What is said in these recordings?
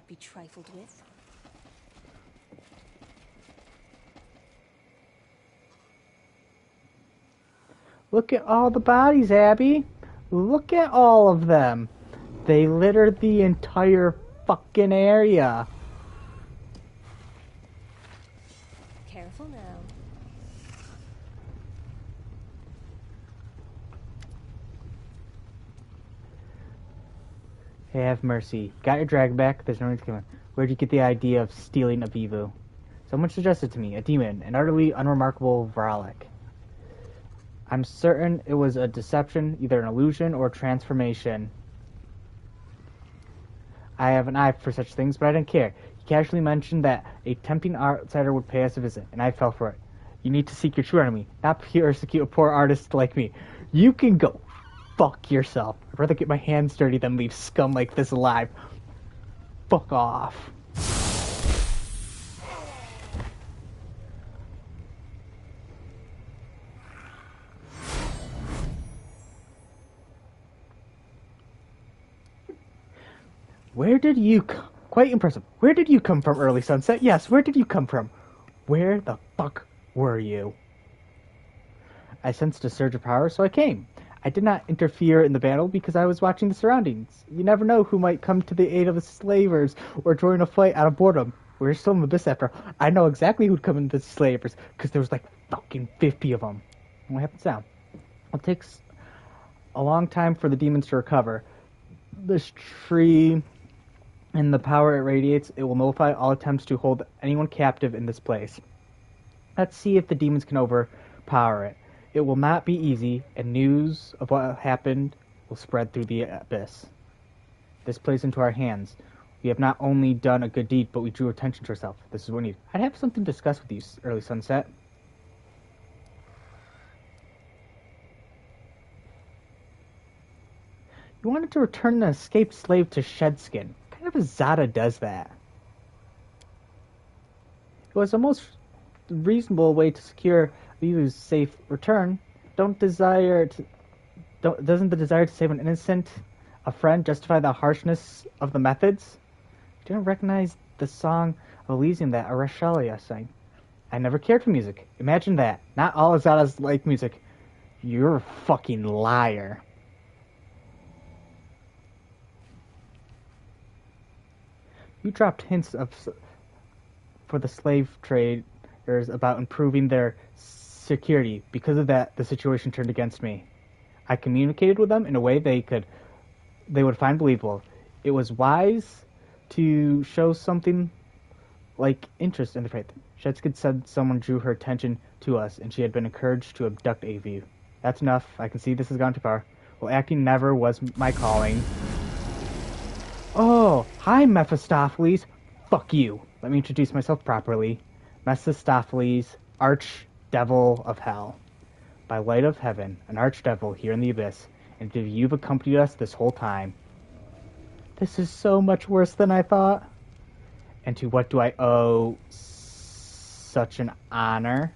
be trifled with. Look at all the bodies, Abby. Look at all of them. They litter the entire fucking area. Careful now. Have mercy. Got your drag back. There's no need to come in. Where'd you get the idea of stealing a Vivu? Someone suggested to me, a demon, an utterly unremarkable Varalic. I'm certain it was a deception, either an illusion or transformation. I have an eye for such things, but I didn't care. He casually mentioned that a tempting outsider would pay us a visit, and I fell for it. You need to seek your true enemy, not persecute a poor artist like me. You can go fuck yourself. I'd rather get my hands dirty than leave scum like this alive. Fuck off. Where did you quite impressive. Where did you come from, Early Sunset? Yes, where did you come from? Where the fuck were you? I sensed a surge of power, so I came. I did not interfere in the battle because I was watching the surroundings. You never know who might come to the aid of the slavers or join a fight out of boredom. We're still in the abyss after all. I know exactly who'd come into the slavers because there was like fucking 50 of them. And what happens now? It takes a long time for the demons to recover. This tree and the power it radiates, it will nullify all attempts to hold anyone captive in this place. Let's see if the demons can overpower it. It will not be easy, and news of what happened will spread through the abyss. This plays into our hands. We have not only done a good deed, but we drew attention to ourselves. This is what we need. I'd have something to discuss with you, Early Sunset. You wanted to return an escaped slave to Shedskin. What kind of a Zada does that? It was the most reasonable way to secure Vivu's safe return. Doesn't the desire to save an innocent, a friend, justify the harshness of the methods? You didn't recognize the song of Elysium that Arashalia sang. I never cared for music. Imagine that. Not all Azadas like music. You're a fucking liar. You dropped hints for the slave traders about improving their security. Because of that, the situation turned against me. I communicated with them in a way they would find believable. It was wise to show something like interest in the faith. Shedskin said someone drew her attention to us, and she had been encouraged to abduct Aviv. That's enough. I can see this has gone too far. Well, acting never was my calling. Oh, hi, Mephistopheles. Fuck you. Let me introduce myself properly. Mephistopheles, Archdevil of Hell. By light of heaven, an archdevil here in the abyss, and you've accompanied us this whole time. This is so much worse than I thought. And to what do I owe such an honor?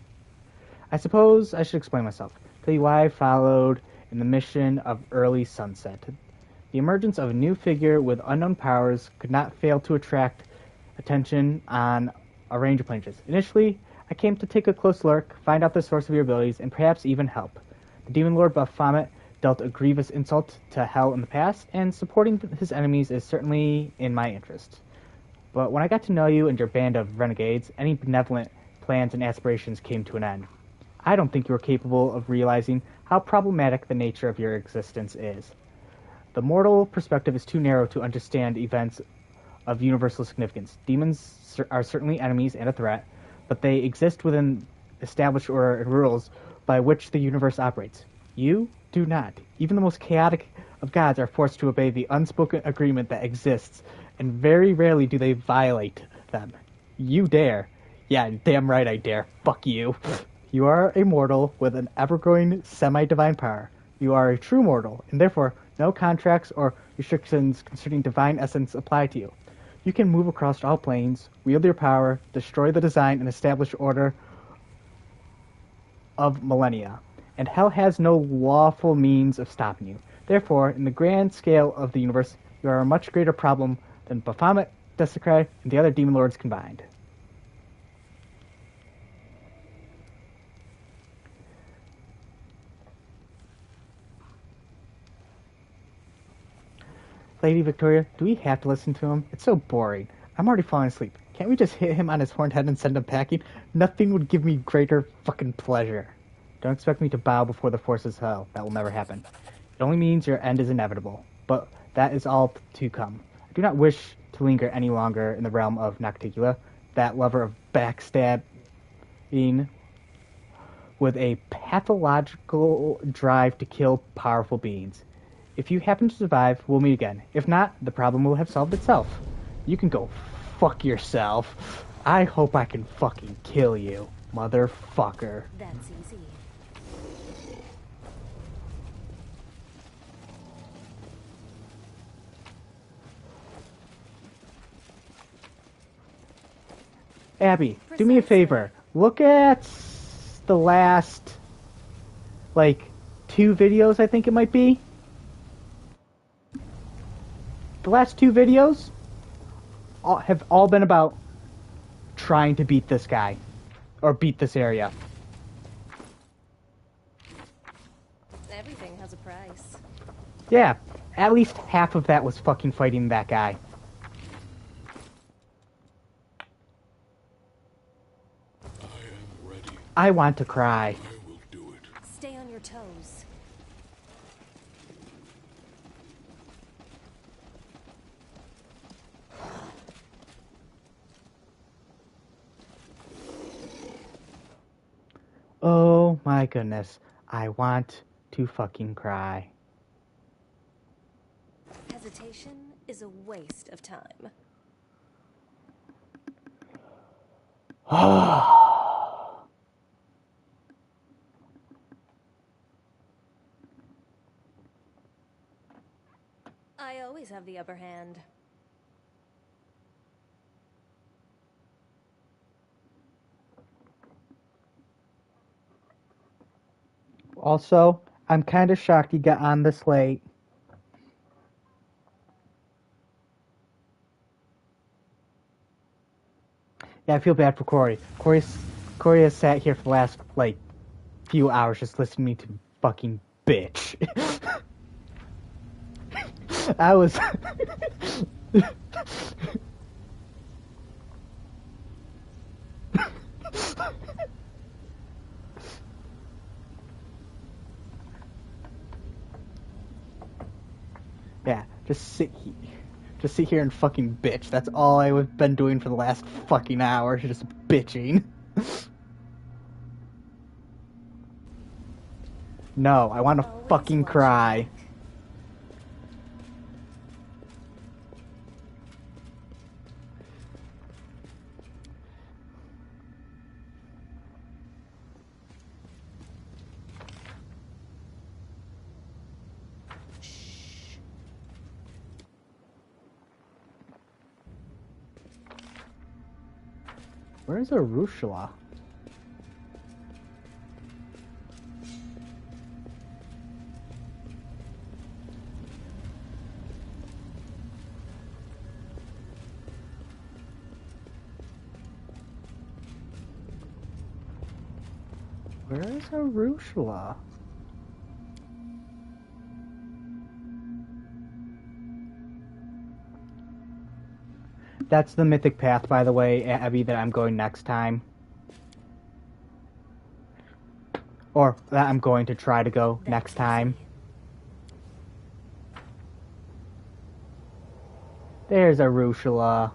I suppose I should explain myself. Tell you why I followed in the mission of Early Sunset. The emergence of a new figure with unknown powers could not fail to attract attention on a range of planes. Initially, I came to take a close look, find out the source of your abilities, and perhaps even help. The Demon Lord Baphomet dealt a grievous insult to Hell in the past, and supporting his enemies is certainly in my interest. But when I got to know you and your band of renegades, any benevolent plans and aspirations came to an end. I don't think you are capable of realizing how problematic the nature of your existence is. The mortal perspective is too narrow to understand events of universal significance. Demons are certainly enemies and a threat, but they exist within established order and rules by which the universe operates. You do not. Even the most chaotic of gods are forced to obey the unspoken agreement that exists, and very rarely do they violate them. You dare. Yeah, damn right I dare. Fuck you. You are a mortal with an ever-growing semi-divine power. You are a true mortal, and therefore no contracts or restrictions concerning divine essence apply to you. You can move across all planes, wield your power, destroy the design and established order of millennia, and Hell has no lawful means of stopping you. Therefore, in the grand scale of the universe, you are a much greater problem than Baphomet Desecrat, and the other demon lords combined. Lady Victoria, do we have to listen to him? It's so boring. I'm already falling asleep. Can't we just hit him on his horned head and send him packing? Nothing would give me greater fucking pleasure. Don't expect me to bow before the forces of hell. That will never happen. It only means your end is inevitable. But that is all to come. I do not wish to linger any longer in the realm of Nocticula, that lover of backstabbing with a pathological drive to kill powerful beings. If you happen to survive, we'll meet again. If not, the problem will have solved itself. You can go fuck yourself. I hope I can fucking kill you, motherfucker. That's easy. Abby, do me a favor. Look at the last, like, 2 videos, I think it might be. The last 2 videos have all been about trying to beat this guy. Or beat this area. Everything has a price. Yeah, at least half of that was fucking fighting that guy. I want to cry. I will do it. Stay on your toes. Oh my goodness. I want to fucking cry. Hesitation is a waste of time. I always have the upper hand. Also, I'm kind of shocked you got on this late. Yeah, I feel bad for Corey. Corey has sat here for the last, like, few hours just listening to me to fucking bitch. I was... Yeah, just sit here and fucking bitch. That's all I've been doing for the last fucking hour, just bitching. No, I want to Always fucking watch your cry. back. Where's Arushla? Where's Arushla? That's the mythic path, by the way, Abby, that I'm going next time. Or that I'm going to try to go That's next time. easy. There's Arushla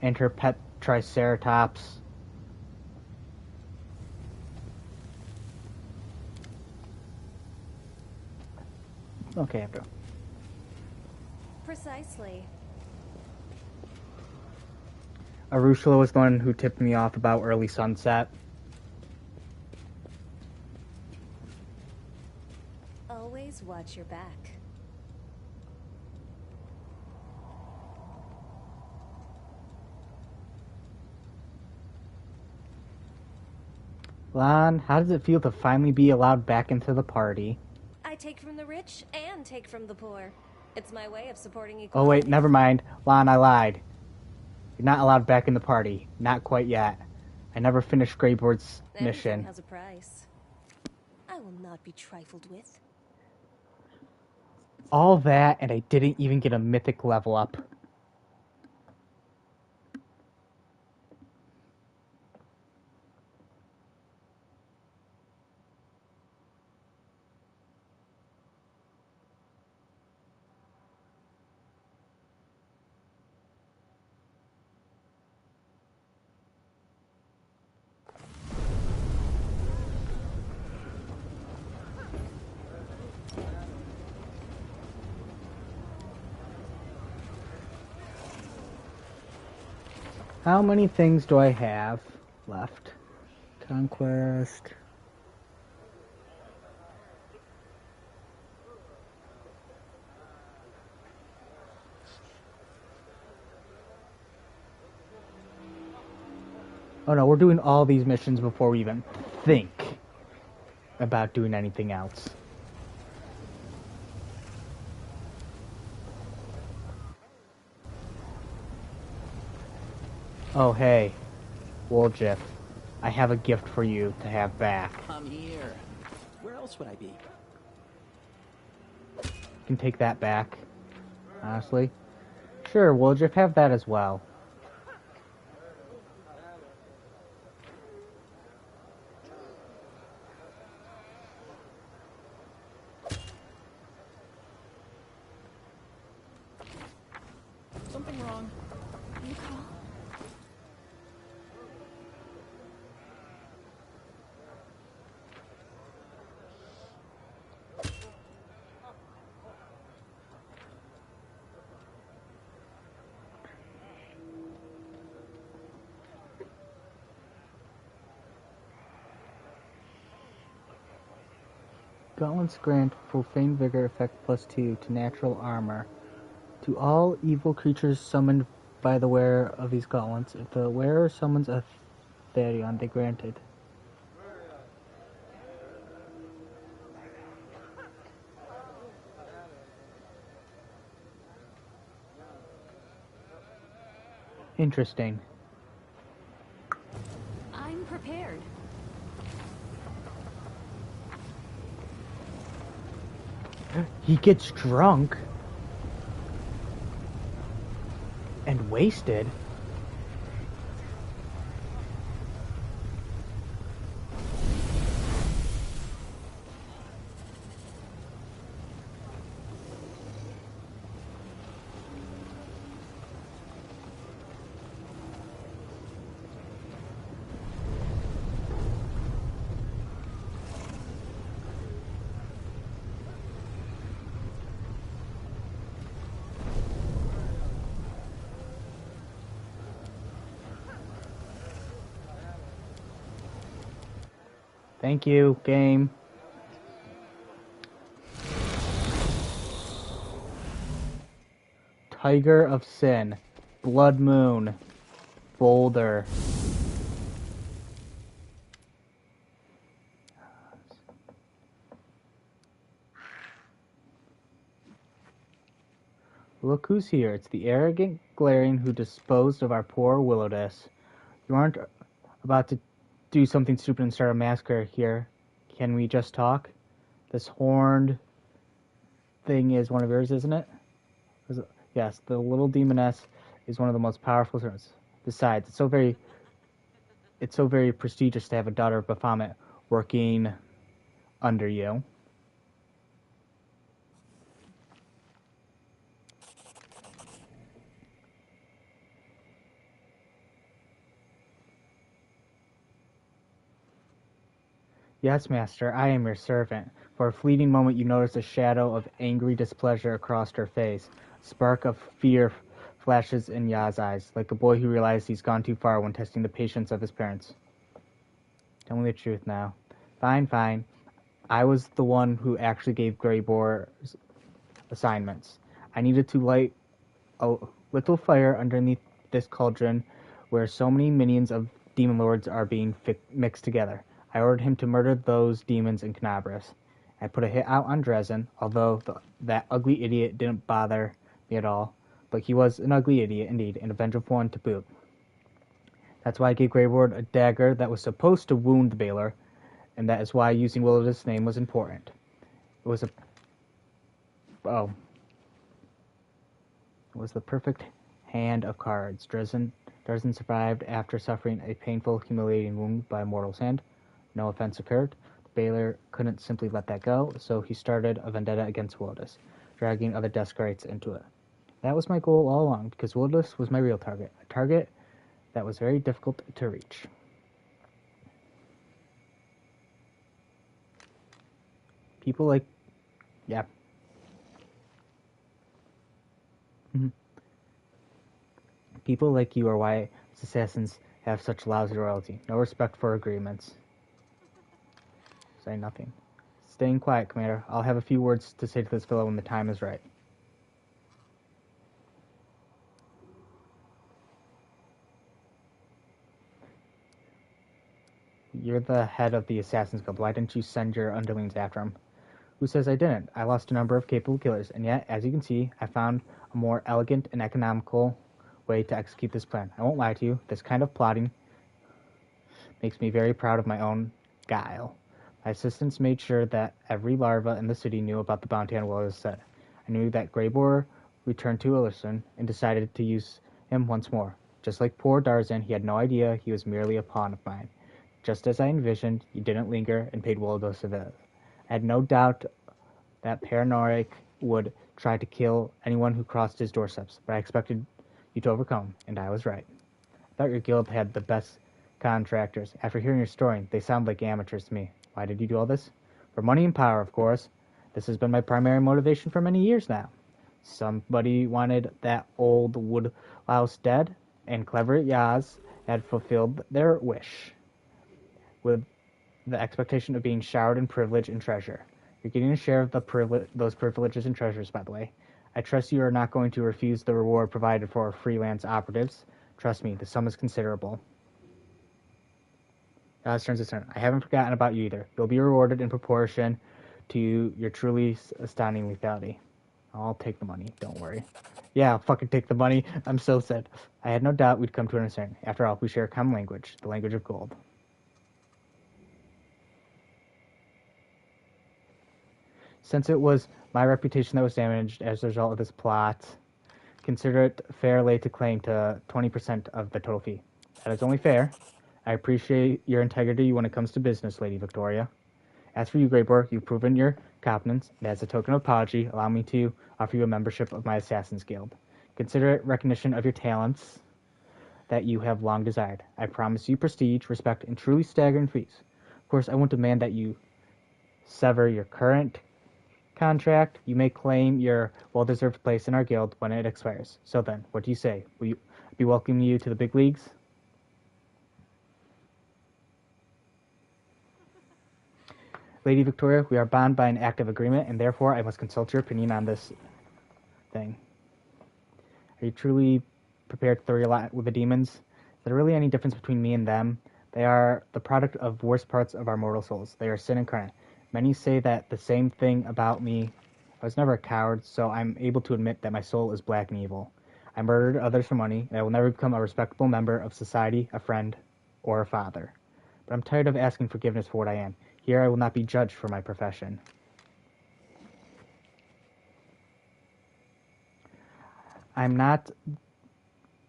and her pet Triceratops. Okay, I have to. Precisely. Arushla was the one who tipped me off about early sunset. Always watch your back. Lon, how does it feel to finally be allowed back into the party? I take from the rich and take from the poor. It's my way of supporting Oh equality. wait, never mind. Lon, I lied. You're not allowed back in the party. Not quite yet. I never finished Greyboard's Everything mission. has a price. I will not be trifled with. All that, and I didn't even get a mythic level up. How many things do I have left? Conquest. Oh no, we're doing all these missions before we even think about doing anything else. Oh hey, Woljif, I have a gift for you to have back. I'm here. Where else would I be? You can take that back, honestly. Sure, Woljif, have that as well. Something wrong? Gauntlets grant profane vigor effect +2 to natural armor. To all evil creatures summoned by the wearer of these gauntlets, if the wearer summons a Therion, they grant it. Interesting. I'm prepared. He gets drunk and wasted. Thank you, game. Tiger of Sin. Blood Moon. Boulder. Look who's here. It's the arrogant Galarian who disposed of our poor Willowdus. You aren't about to do something stupid and start a massacre here. Can we just talk? This horned thing is one of yours, isn't it? Yes, the little demoness is one of the most powerful servants. Besides, it's so very prestigious to have a daughter of Baphomet working under you. Yes, master, I am your servant. For a fleeting moment you notice a shadow of angry displeasure across her face. A spark of fear flashes in Ya's eyes, like a boy who realizes he's gone too far when testing the patience of his parents. Tell me the truth now. Fine, fine. I was the one who actually gave Greybor assignments. I needed to light a little fire underneath this cauldron where so many minions of demon lords are being mixed together. I ordered him to murder those demons in Canabras. I put a hit out on Dresden, although that ugly idiot didn't bother me at all. but he was an ugly idiot indeed, and a vengeful one to boot. That's why I gave Greyward a dagger that was supposed to wound the Baylor, and that is why using Willow's name was important. It was it was the perfect hand of cards. Dresden survived after suffering a painful, humiliating wound by a mortal's hand. No offense occurred. The Baylor couldn't simply let that go, so he started a vendetta against Willow's, dragging other Descarites into it. That was my goal all along, because Willow's was my real target, a target that was very difficult to reach. People like... yeah. People like you are why assassins have such lousy royalty. No respect for agreements. Say nothing. Staying quiet, Commander. I'll have a few words to say to this fellow when the time is right. You're the head of the Assassin's Guild. Why didn't you send your underlings after him? Who says I didn't? I lost a number of capable killers, and yet, as you can see, I found a more elegant and economical way to execute this plan. I won't lie to you, this kind of plotting makes me very proud of my own guile. My assistants made sure that every larva in the city knew about the bounty on Willow's set. I knew that Greybor returned to Illerson and decided to use him once more. Just like poor Darzan, he had no idea he was merely a pawn of mine. Just as I envisioned, you didn't linger and paid Willow civil. I had no doubt that Paranoic would try to kill anyone who crossed his doorsteps, but I expected you to overcome, and I was right. I thought your guild had the best contractors. After hearing your story, they sound like amateurs to me. Why did you do all this? For money and power, of course. This has been my primary motivation for many years now. Somebody wanted that old woodlouse dead, and clever Yaz had fulfilled their wish, with the expectation of being showered in privilege and treasure. You're getting a share of those privileges and treasures, by the way. I trust you are not going to refuse the reward provided for freelance operatives. Trust me, the sum is considerable. Yaz turns his turn. I haven't forgotten about you either. You'll be rewarded in proportion to your truly astounding lethality. I'll take the money, don't worry. Yeah, I'll fucking take the money. I'm so sad. I had no doubt we'd come to an understanding. After all, we share a common language, the language of gold. Since it was my reputation that was damaged as a result of this plot, consider it fair to claim to 20% of the total fee. That is only fair. I appreciate your integrity when it comes to business, Lady Victoria. As for you, Greybor, you've proven your competence, and as a token of apology, allow me to offer you a membership of my Assassin's Guild. Consider it recognition of your talents that you have long desired. I promise you prestige, respect, and truly staggering fees. Of course, I won't demand that you sever your current contract. You may claim your well-deserved place in our guild when it expires. So then, what do you say? Will you be welcoming you to the big leagues? Lady Victoria, we are bound by an active agreement, and therefore I must consult your opinion on this thing. Are you truly prepared to throw your lot with the demons? Is there really any difference between me and them? They are the product of worst parts of our mortal souls. They are sin incarnate. Many say that the same thing about me. I was never a coward, so I'm able to admit that my soul is black and evil. I murdered others for money, and I will never become a respectable member of society, a friend, or a father. But I'm tired of asking forgiveness for what I am. Here I will not be judged for my profession. I'm not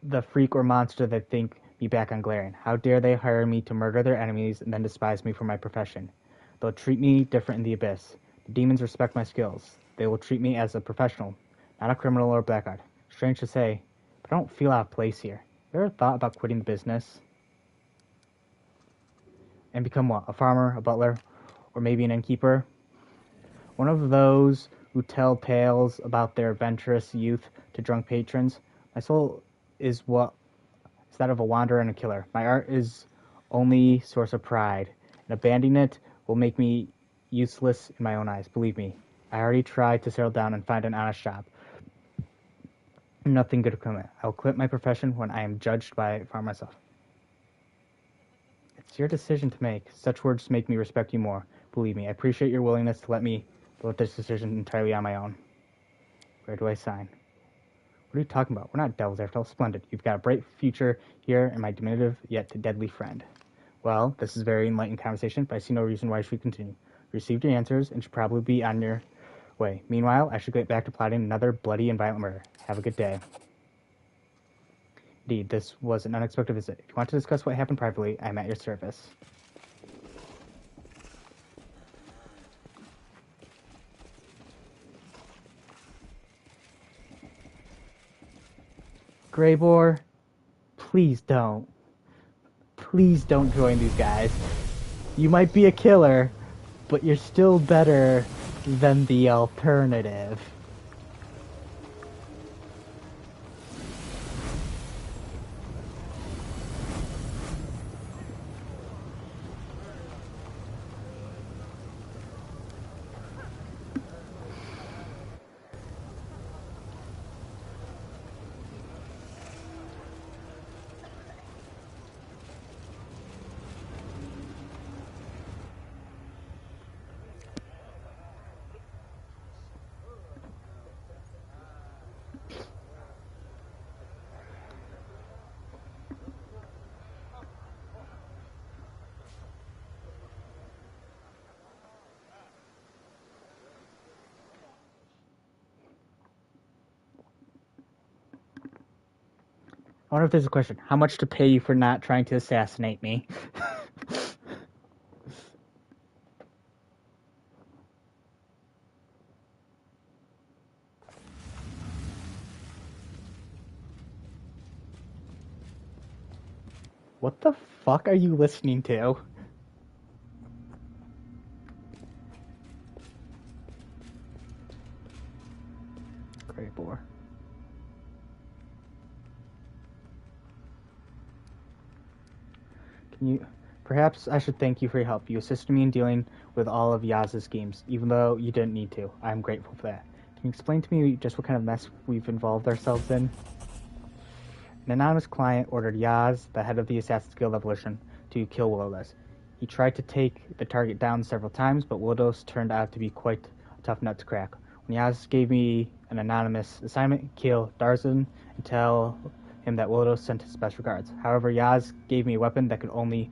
the freak or monster that think me back on Glarian. How dare they hire me to murder their enemies and then despise me for my profession? They'll treat me different in the Abyss. The demons respect my skills. They will treat me as a professional, not a criminal or a blackguard. Strange to say, but I don't feel out of place here. You ever thought about quitting the business? And become what? A farmer, a butler, or maybe an innkeeper? One of those who tell tales about their adventurous youth to drunk patrons. My soul is that of a wanderer and a killer. My art is only source of pride, and abandoning it will make me useless in my own eyes. Believe me, I already tried to settle down and find an honest job. Nothing good will come of it. I will quit my profession when I am judged for myself. It's your decision to make. Such words make me respect you more. Believe me, I appreciate your willingness to let me vote this decision entirely on my own. Where do I sign? What are you talking about? We're not devils after all. Splendid. You've got a bright future here and my diminutive yet deadly friend. Well, this is a very enlightened conversation, but I see no reason why I should continue. Received your answers and should probably be on your way. Meanwhile, I should get back to plotting another bloody and violent murder. Have a good day. Indeed, this was an unexpected visit. If you want to discuss what happened privately, I am at your service. Greybor, please don't. Please don't join these guys. You might be a killer, but you're still better than the alternative. I wonder if there's a question. How much to pay you for not trying to assassinate me? What the fuck are you listening to? Greybor. Perhaps I should thank you for your help. You assisted me in dealing with all of Yaz's schemes, even though you didn't need to. I'm grateful for that. Can you explain to me just what kind of mess we've involved ourselves in? An anonymous client ordered Yaz, the head of the Assassin's Guild Evolution, to kill Willis. He tried to take the target down several times, but Willis turned out to be quite a tough nut to crack. When Yaz gave me an anonymous assignment, kill Darzan and tell him that Willis sent his best regards. However, Yaz gave me a weapon that could only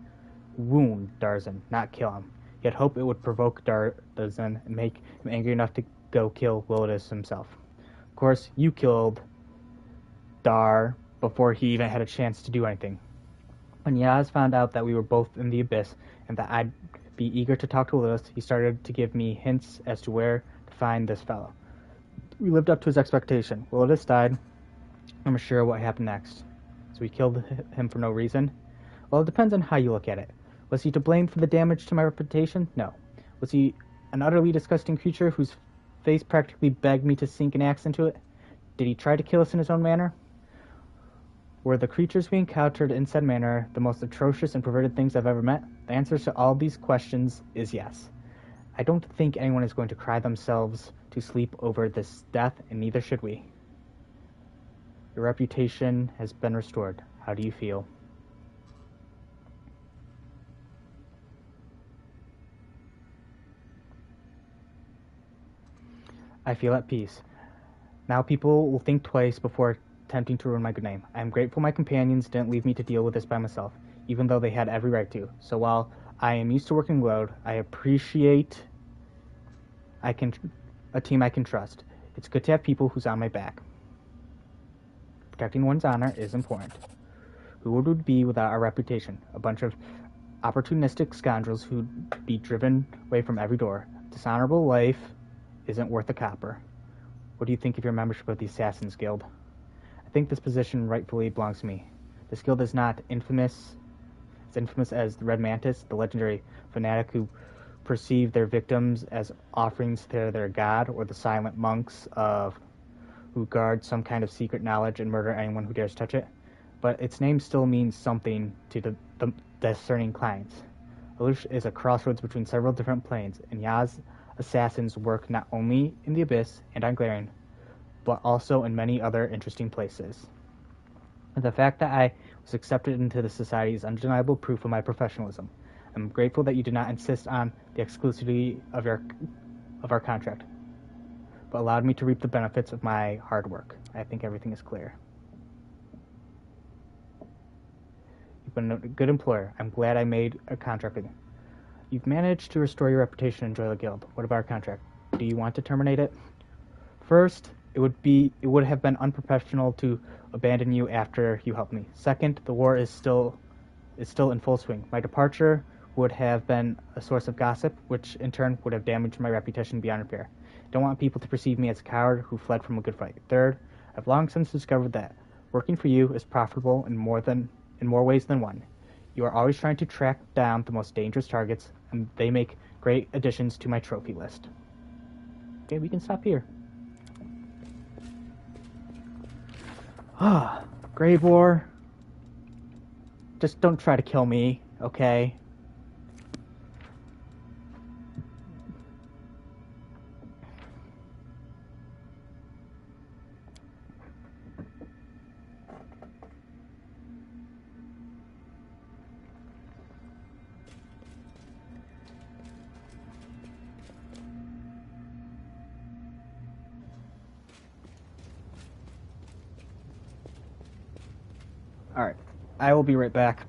wound Darzan, not kill him. He had hoped it would provoke Darzan and make him angry enough to go kill Willis himself. Of course, you killed Dar before he even had a chance to do anything. When Yaz found out that we were both in the Abyss and that I'd be eager to talk to Willis, he started to give me hints as to where to find this fellow. We lived up to his expectation. Willis died. I'm sure what happened next. So we killed him for no reason? Well, it depends on how you look at it. Was he to blame for the damage to my reputation? No. Was he an utterly disgusting creature whose face practically begged me to sink an axe into it? Did he try to kill us in his own manner? Were the creatures we encountered in said manner the most atrocious and perverted things I've ever met? The answer to all these questions is yes. I don't think anyone is going to cry themselves to sleep over this death, and neither should we. Your reputation has been restored. How do you feel? I feel at peace. Now people will think twice before attempting to ruin my good name. I am grateful my companions didn't leave me to deal with this by myself, even though they had every right to. So while I am used to working alone, I appreciate a team I can trust. It's good to have people who's on my back. Protecting one's honor is important. Who would we be without our reputation? A bunch of opportunistic scoundrels who'd be driven away from every door. Dishonorable life isn't worth a copper. What do you think of your membership of the Assassin's Guild? I think this position rightfully belongs to me. This guild is not infamous. It's infamous as the Red Mantis, the legendary fanatic who perceive their victims as offerings to their god, or the silent monks who guard some kind of secret knowledge and murder anyone who dares touch it. But its name still means something to the discerning clients. Alush is a crossroads between several different planes, and Yaz assassins work not only in the Abyss and on Glaring, but also in many other interesting places. The fact that I was accepted into the society is undeniable proof of my professionalism. I'm grateful that you did not insist on the exclusivity of our contract, but allowed me to reap the benefits of my hard work. I think everything is clear. You've been a good employer. I'm glad I made a contract with you. You've managed to restore your reputation and enjoy the guild. What about our contract? Do you want to terminate it? First, it would have been unprofessional to abandon you after you helped me. Second, the war is still in full swing. My departure would have been a source of gossip, which in turn would have damaged my reputation beyond repair. I don't want people to perceive me as a coward who fled from a good fight. Third, I've long since discovered that working for you is profitable in more ways than one. You are always trying to track down the most dangerous targets, and they make great additions to my trophy list. Okay, we can stop here. Ah, Grave War. Just don't try to kill me, okay? Alright, I will be right back.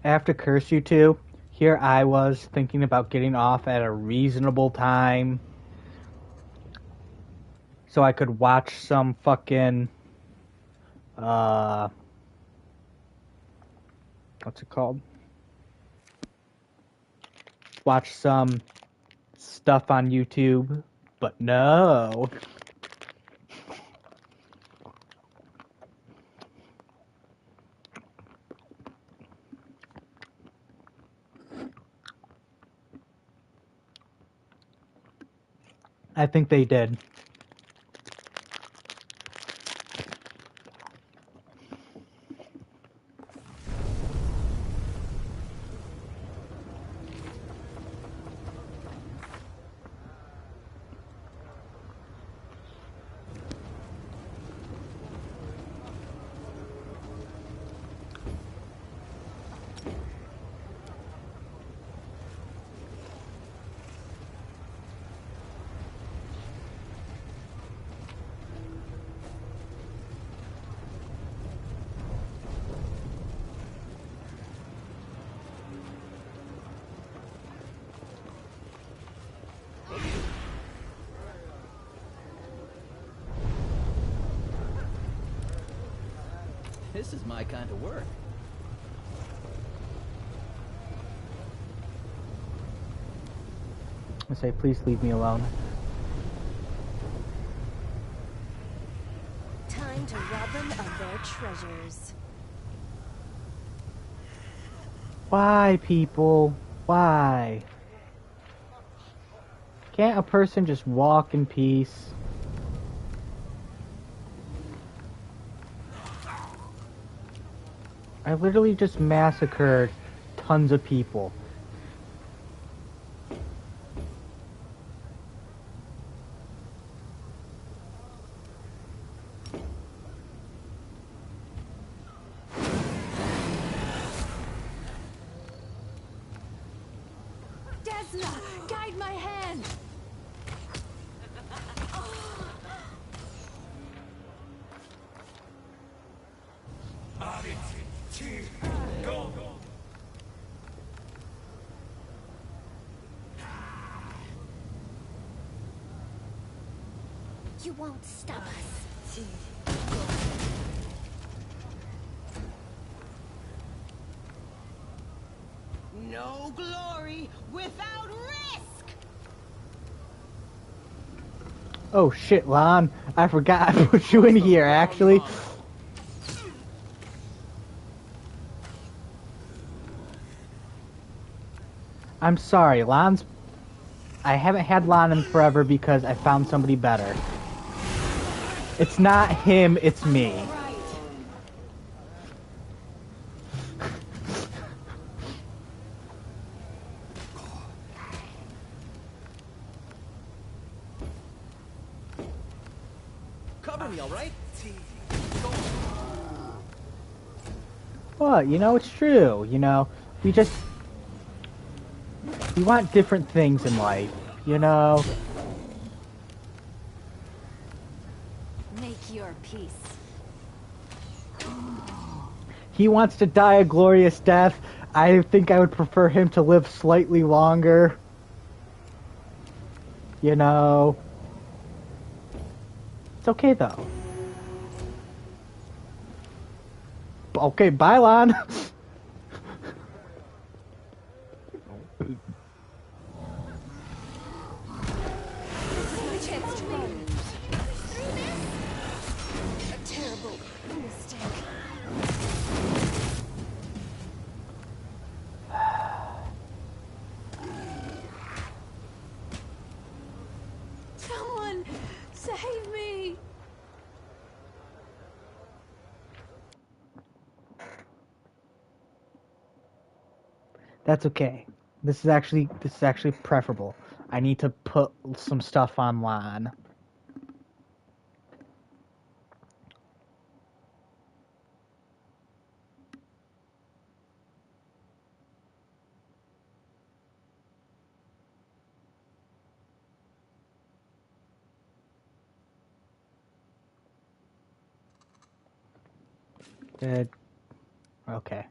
After Curse You Two, here I was thinking about getting off at a reasonable time so I could watch some fucking what's it called? Watch some stuff on YouTube, but no. I think they did. This is my kind of work. I say, please leave me alone. Time to rob them of their treasures. Why, people? Why? Can't a person just walk in peace? I literally just massacred tons of people. Desna, guide my hand. You won't stop us. No glory without risk! Oh shit, Lon. I forgot I put you in here, actually. I'm sorry, Lon's... I haven't had Lon in forever because I found somebody better. It's not him, it's me. Cover me, all right? Well, you know, it's true. You know, we want different things in life, you know? Make your peace. He wants to die a glorious death. I think I would prefer him to live slightly longer. You know? It's okay, though. Okay, bye, Lon. My chance to roam. A terrible mistake. Someone save me! That's okay. This is actually preferable. I need to put some stuff on Lon. Good. Okay.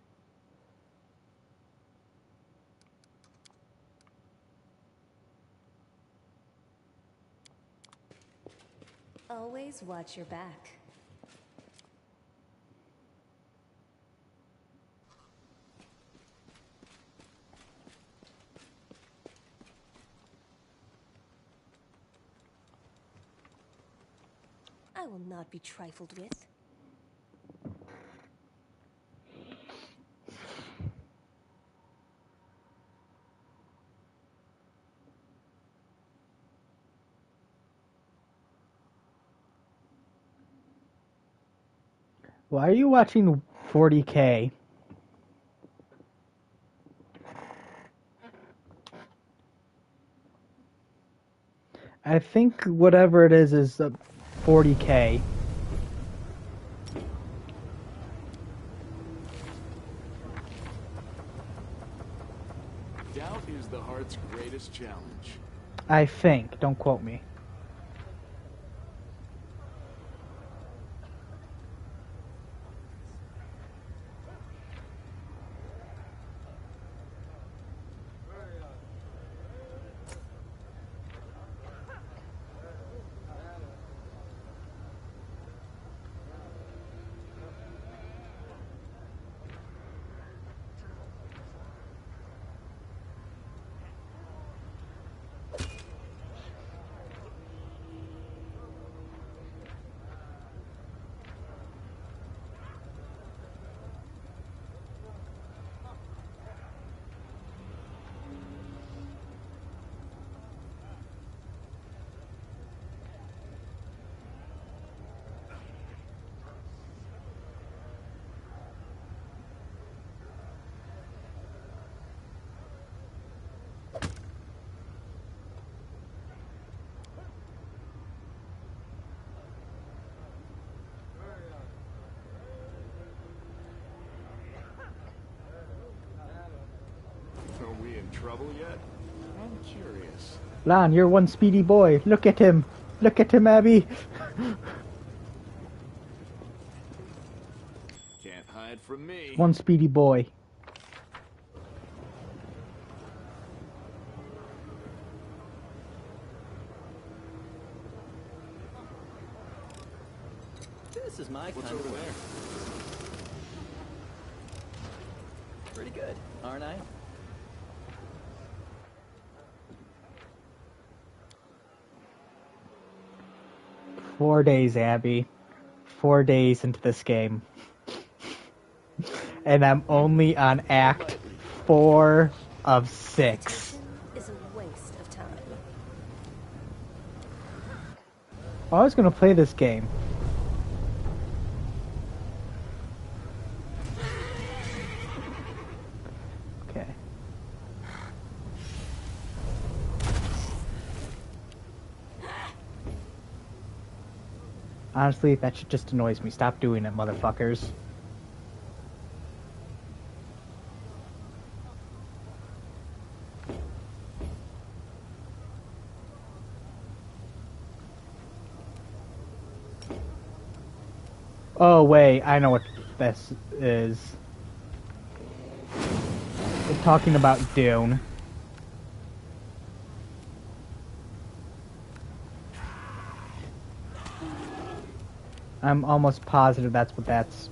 Always watch your back. I will not be trifled with. Why are you watching 40K? I think whatever it is 40K. Doubt is the heart's greatest challenge. I think. Don't quote me. trouble yet? I'm curious. Lon, you're one speedy boy. Look at him. Look at him, Abby. Can't hide from me. One speedy boy. This is my What's kind over of there? Pretty good, aren't I? "4 days, Abby. 4 days into this game. And I'm only on Act 4 of 6. Meditation is a waste of time. I was gonna play this game. Okay. Honestly, that shit just annoys me. Stop doing it, motherfuckers. Oh, wait, I know what this is. We're talking about Dune. I'm almost positive that's what that's.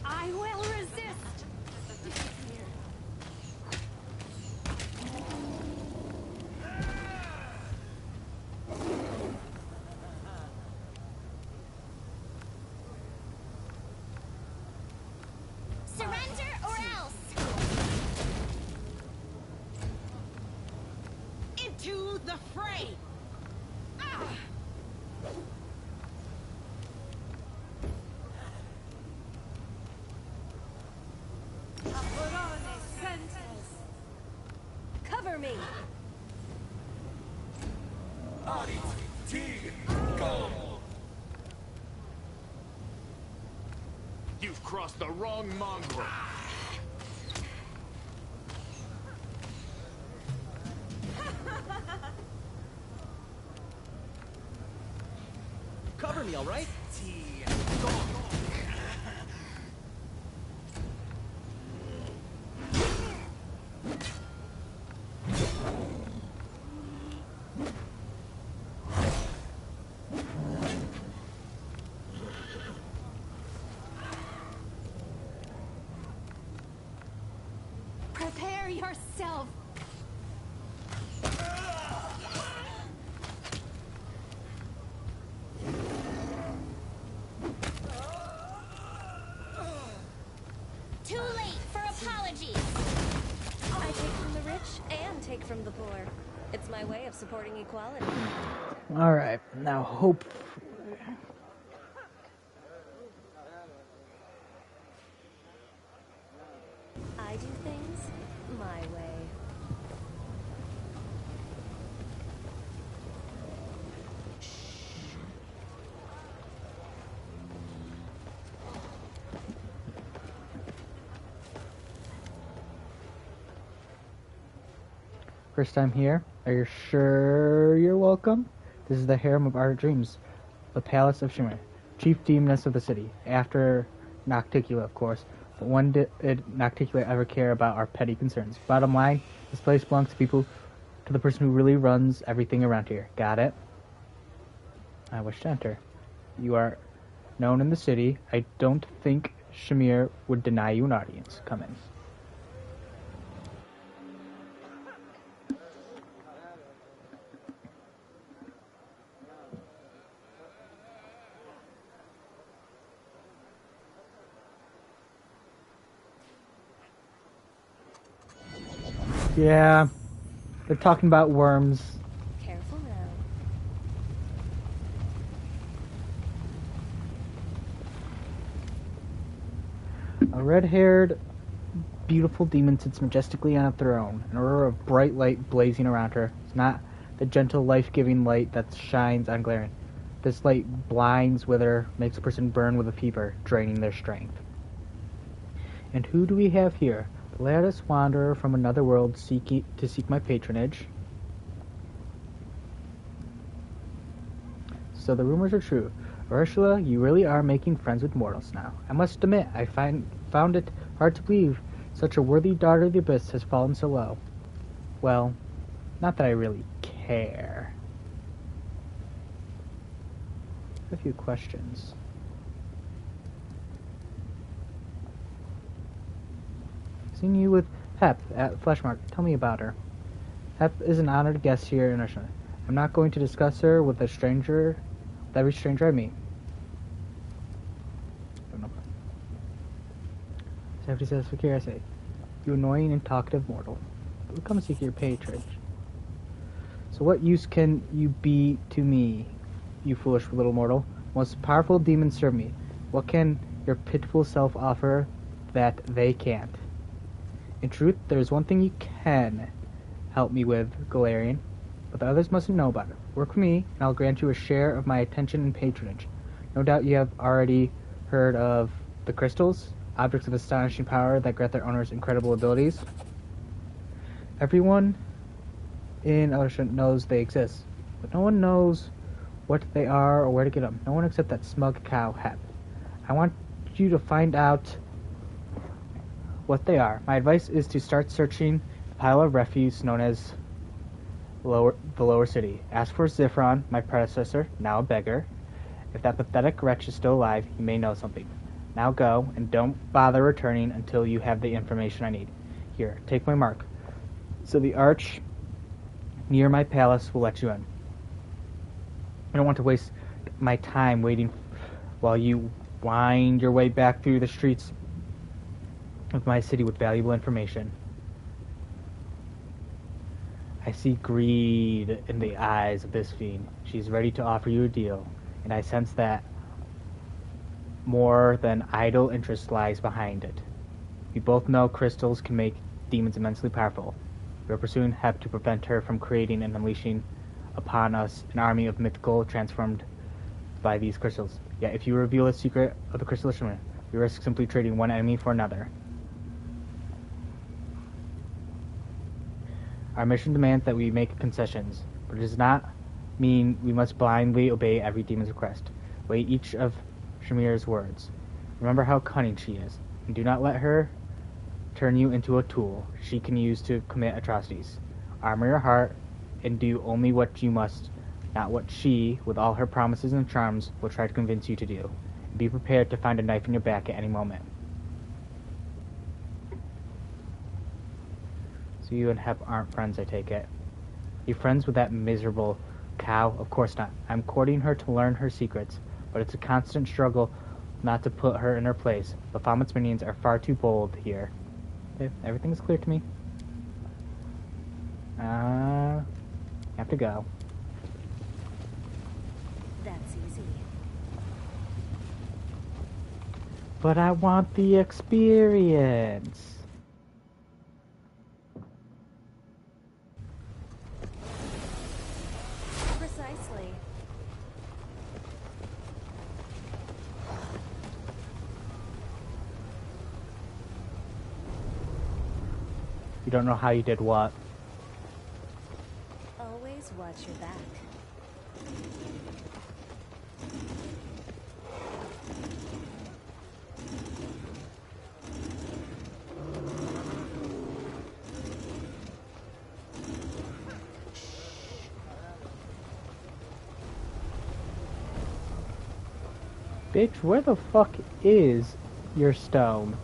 I will resist. Surrender or else. Into the fray. Cover me! You've crossed the wrong mongrel. Cover me, all right? Prepare yourself. Too late for apologies. I take from the rich and take from the poor. It's my way of supporting equality. Alright, now hope. I do things my way. First time here? Are you sure you're welcome? This is the harem of our dreams, the palace of Shimmer, chief demoness of the city, after Nocticula, of course. But when did Nocticula ever care about our petty concerns? Bottom line, this place belongs to the person who really runs everything around here. Got it? I wish to enter. You are known in the city. I don't think Shamir would deny you an audience. Come in. Yeah, they're talking about worms. Careful now. A red-haired, beautiful demon sits majestically on a throne, an aurora of bright light blazing around her. It's not the gentle, life-giving light that shines on Glaren. This light blinds, wither, makes a person burn with a fever, draining their strength. And who do we have here? The latest wanderer from another world to seek my patronage. So the rumors are true. Ursula, you really are making friends with mortals now. I must admit, I found it hard to believe such a worthy daughter of the Abyss has fallen so low. Well, not that I really care. A few questions. Seen you with Hep at Fleshmark. Tell me about her. Hep is an honored guest here in Ursula. I'm not going to discuss her with every stranger I meet. Don't know. Safety says for curiosity. You annoying and talkative mortal. We'll come seek your patronage. So what use can you be to me, you foolish little mortal? Most powerful demons serve me. What can your pitiful self offer that they can't? In truth, there is one thing you can help me with, Galarian, but the others mustn't know about it. Work for me, and I'll grant you a share of my attention and patronage. No doubt you have already heard of the crystals, objects of astonishing power that grant their owners incredible abilities. Everyone in Eldershire knows they exist, but no one knows what they are or where to get them. No one except that smug cow, Hep. I want you to find out what they are. My advice is to start searching the pile of refuse known as the lower city. Ask for Zifron, my predecessor, now a beggar. If that pathetic wretch is still alive, he may know something. Now go, and don't bother returning until you have the information I need. Here, take my mark. So the arch near my palace will let you in. I don't want to waste my time waiting while you wind your way back through the streets of my city with valuable information. I see greed in the eyes of this fiend. She's ready to offer you a deal, and I sense that more than idle interest lies behind it. We both know crystals can make demons immensely powerful. We are pursuing Hep to prevent her from creating and unleashing upon us an army of mythical transformed by these crystals. Yet if you reveal the secret of the crystal instrument, we risk simply trading one enemy for another. Our mission demands that we make concessions, but it does not mean we must blindly obey every demon's request. Weigh each of Shamir's words. Remember how cunning she is, and do not let her turn you into a tool she can use to commit atrocities. Armor your heart, and do only what you must, not what she, with all her promises and charms, will try to convince you to do. And be prepared to find a knife in your back at any moment. So you and Hep aren't friends, I take it. You friends with that miserable cow? Of course not. I'm courting her to learn her secrets, but it's a constant struggle not to put her in her place. Bahamut's minions are far too bold here. Okay, everything's clear to me. Have to go. That's easy. But I want the experience. Precisely. You don't know how you did what. Always watch your back. Bitch, where the fuck is your stone?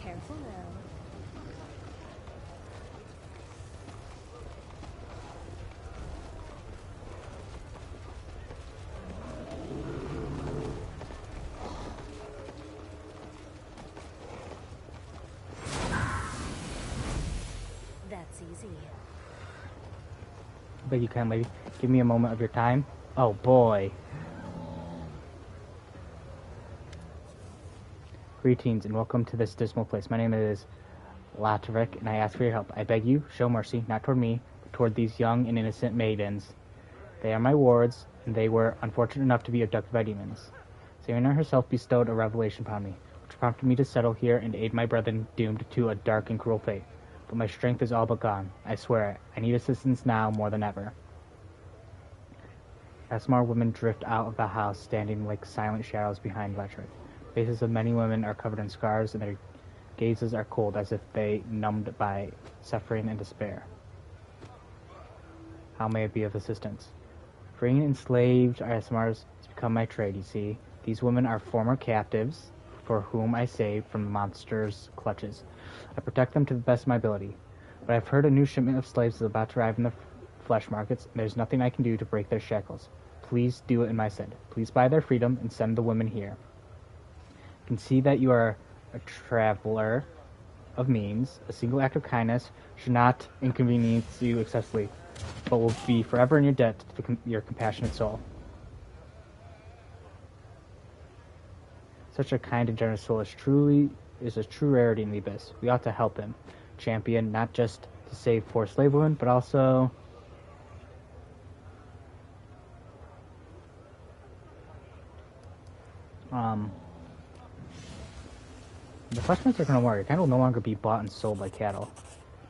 Careful now. That's easy. But you can, lady. Give me a moment of your time. Oh boy. Greetings and welcome to this dismal place. My name is Latavik, and I ask for your help. I beg you, show mercy, not toward me, but toward these young and innocent maidens. They are my wards, and they were unfortunate enough to be abducted by demons. Serena herself bestowed a revelation upon me, which prompted me to settle here and aid my brethren doomed to a dark and cruel fate. But my strength is all but gone. I swear it. I need assistance now more than ever. Asmar women drift out of the house, standing like silent shadows behind Ledric. Faces of many women are covered in scars, and their gazes are cold, as if they numbed by suffering and despair. How may it be of assistance? Freeing enslaved Asmars has become my trade, you see. These women are former captives, for whom I saved from the monster's clutches. I protect them to the best of my ability. But I've heard a new shipment of slaves is about to arrive in the flesh markets, and there's nothing I can do to break their shackles. Please do it in my stead. Please buy their freedom and send the women here. I can see that you are a traveler of means. A single act of kindness should not inconvenience you excessively, but will be forever in your debt to your compassionate soul. Such a kind and generous soul is a true rarity in the Abyss. We ought to help him, champion, not just to save poor slave women, but also the fleshments are going to work. It kind of will no longer be bought and sold like cattle.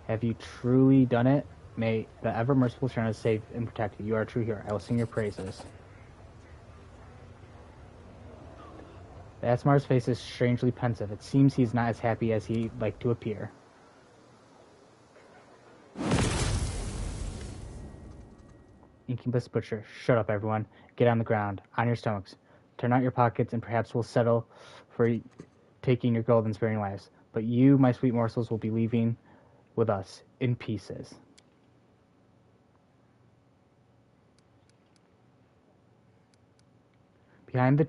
Have you truly done it? May the ever merciful Sharon save and protect you. You are a true hero. I will sing your praises. The Asmar's face is strangely pensive. It seems he is not as happy as he'd like to appear. Incubus Butcher. Shut up, everyone. Get on the ground. On your stomachs. Turn out your pockets, and perhaps we'll settle for taking your gold and sparing lives. But you, my sweet morsels, will be leaving with us in pieces. Behind the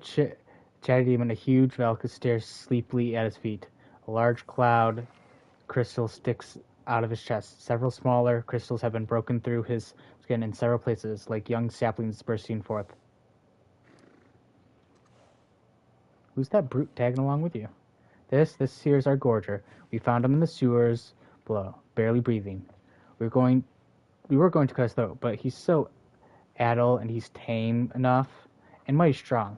chatty demon, a huge Valka stares sleepily at his feet. A large cloud crystal sticks out of his chest. Several smaller crystals have been broken through his skin in several places, like young saplings bursting forth. Who's that brute tagging along with you? This here is our Gorger. We found him in the sewers below, barely breathing. We were going to cut his throat, but he's so addle and he's tame enough and mighty strong.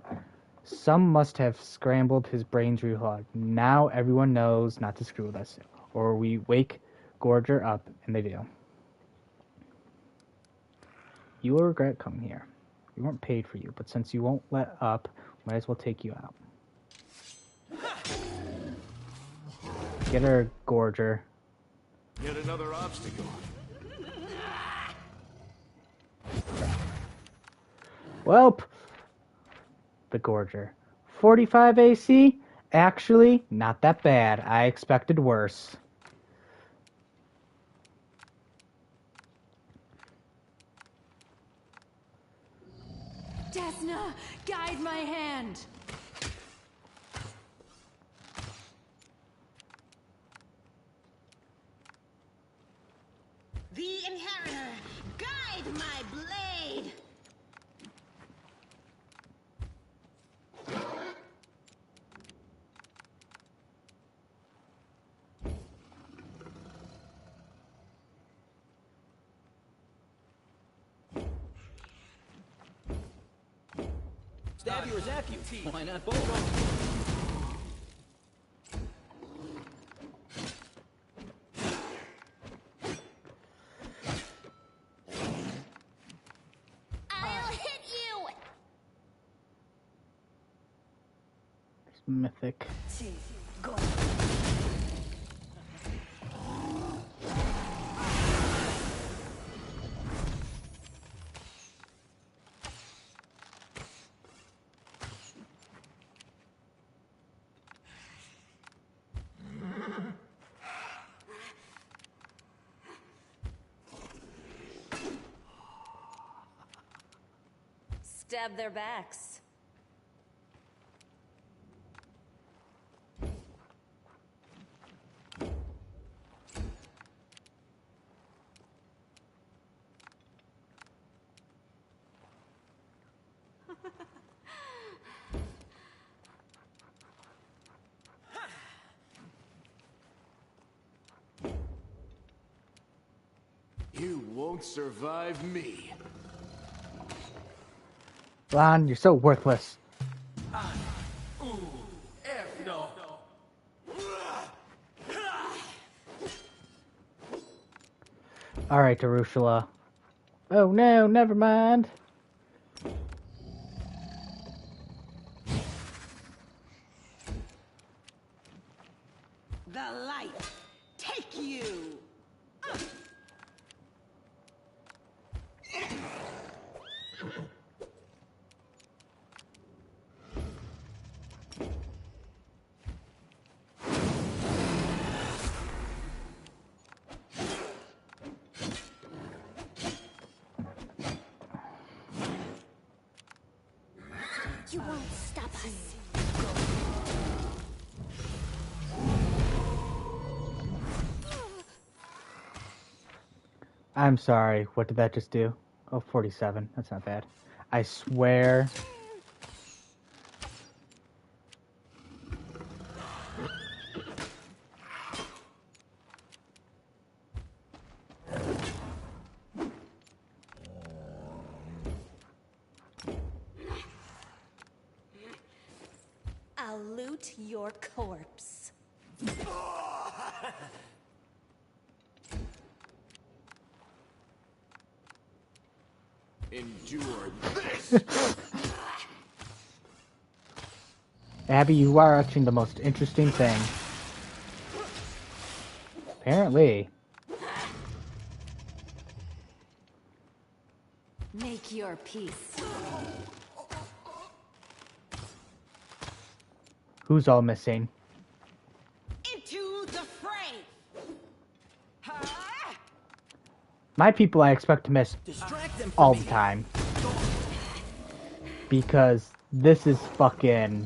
Some must have scrambled his brains real hard. Now everyone knows not to screw with us, or we wake Gorger up, and they do. You will regret coming here. We weren't paid for you, but since you won't let up, we might as well take you out. Get her, Gorger. Yet another obstacle. Welp! The Gorger. 45 AC? Actually, not that bad. I expected worse. Desna, guide my hand. The Inheritor, guide my blade! Stab you or zap you. Why not both? I'll hit you! Mythic. Go. Stab their backs. You won't survive me. Lon, you're so worthless. Alright, Darushala. Oh no, never mind. The light, take you! You won't stop us. I'm sorry, what did that just do? Oh, 47. That's not bad. I swear. I'll loot your corpse. Endure this! Abby, you are watching the most interesting thing. Apparently. Make your peace. Who's all missing? Into the fray! Ha! My people I expect to miss Distract them all from the me. time. Because this is fucking...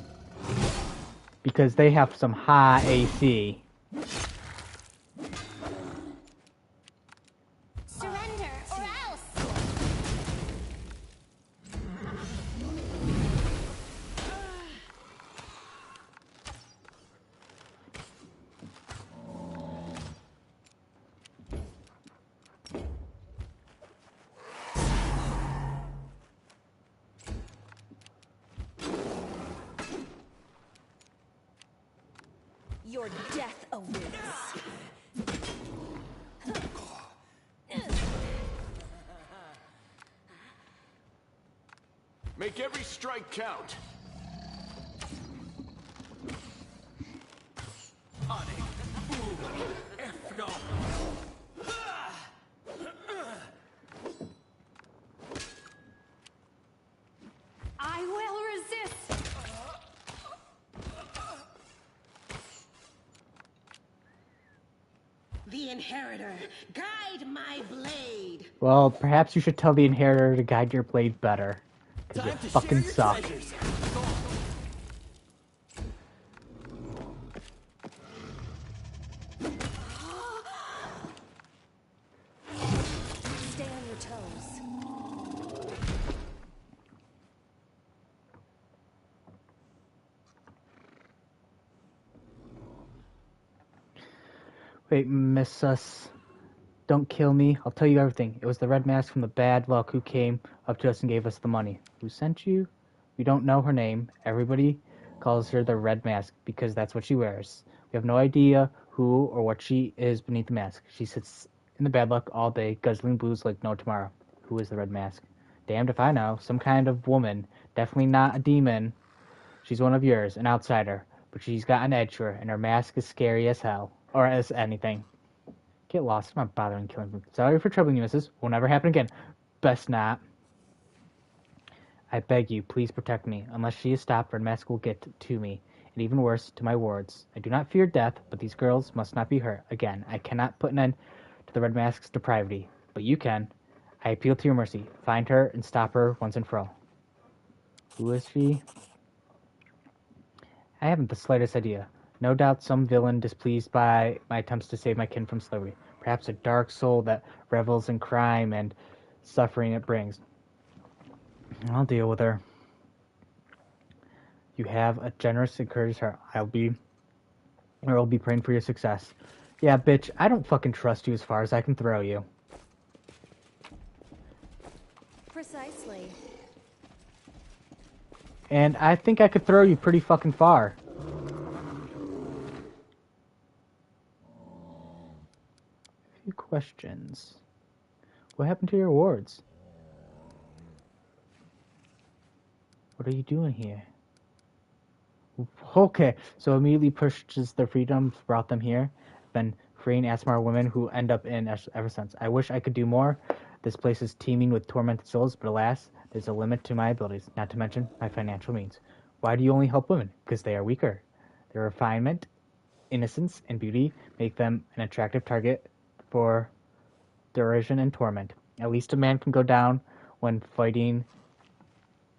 Because they have some high AC. Surrender or else! Your death awaits. Make every strike count. I will resist. The Inheritor, guide my blade! Well, perhaps you should tell the Inheritor to guide your blade better. Because you Time to share fucking your suck. treasures. Stay on your toes. Wait, miss us. Don't kill me. I'll tell you everything. It was the Red Mask from the Bad Luck who came up to us and gave us the money. Who sent you? We don't know her name. Everybody calls her the Red Mask because that's what she wears. We have no idea who or what she is beneath the mask. She sits in the Bad Luck all day, guzzling booze like no tomorrow. Who is the Red Mask? Damned if I know. Some kind of woman. Definitely not a demon. She's one of yours, an outsider. But she's got an edge to her, and her mask is scary as hell. Or as anything. Get lost. I'm not bothering killing them. Sorry for troubling you, missus. Will never happen again. Best not. I beg you, please protect me. Unless she is stopped, Red Mask will get to me. And even worse, to my wards. I do not fear death, but these girls must not be hurt. Again, I cannot put an end to the Red Mask's depravity. But you can. I appeal to your mercy. Find her and stop her once and for all. Who is she? I haven't the slightest idea. No doubt some villain displeased by my attempts to save my kin from slavery. Perhaps a dark soul that revels in crime and suffering it brings. I'll deal with her. You have a generous and courteous heart. I'll be praying for your success. Yeah, bitch, I don't fucking trust you as far as I can throw you. Precisely. And I think I could throw you pretty fucking far. A few questions. What happened to your awards? What are you doing here? Okay, so immediately pushes their freedoms, brought them here. Been freeing Asmar women who end up in ever since. I wish I could do more. This place is teeming with tormented souls, but alas, there's a limit to my abilities, not to mention my financial means. Why do you only help women? Because they are weaker. Their refinement, innocence, and beauty make them an attractive target for derision and torment. At least a man can go down when fighting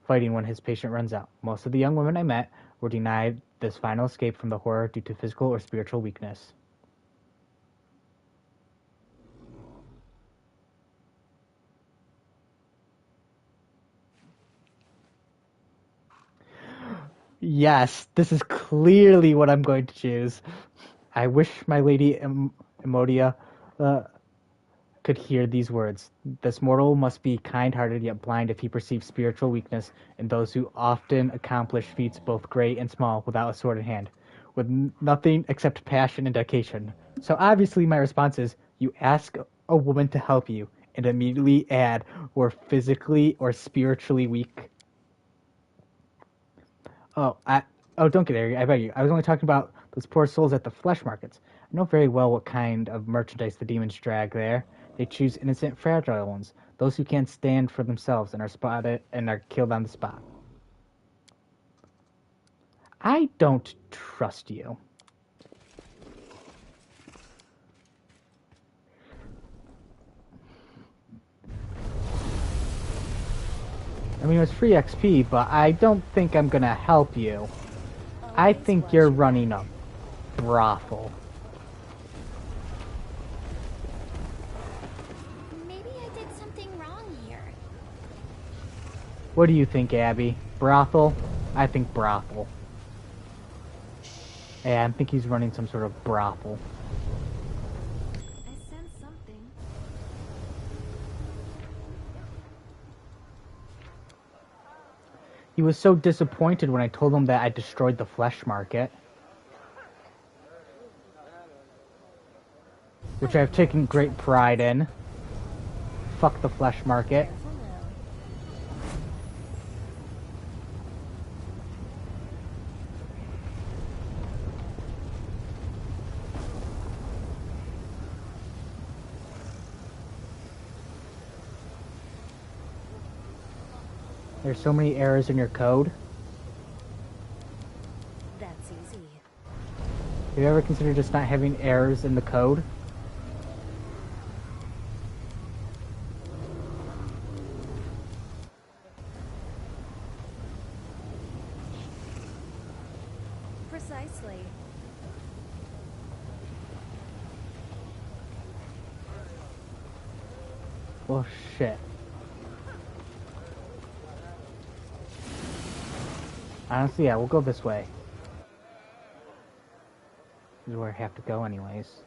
when his patient runs out. Most of the young women I met were denied this final escape from the horror due to physical or spiritual weakness. Yes, this is clearly what I'm going to choose. I wish my lady Emodia could hear these words. This mortal must be kind-hearted yet blind if he perceives spiritual weakness in those who often accomplish feats both great and small without a sword in hand, with nothing except passion and dedication. So obviously my response is, you ask a woman to help you and immediately add, we're physically or spiritually weak. Don't get angry, I beg you. I was only talking about those poor souls at the flesh markets. I know very well what kind of merchandise the demons drag there. They choose innocent, fragile ones, those who can't stand for themselves and are spotted and are killed on the spot. I don't trust you. I mean, it was free XP, but I don't think I'm gonna help you. I think you're running a brothel. Maybe I did something wrong here. What do you think, Abby? Brothel? I think brothel. Yeah, I think he's running some sort of brothel. I sense something. He was so disappointed when I told him that I destroyed the flesh market. Which I've taken great pride in. Fuck the flesh market. There's so many errors in your code. That's easy. Have you ever considered just not having errors in the code? Precisely. Well, shit. Honestly, yeah, we'll go this way. This is where I have to go anyways.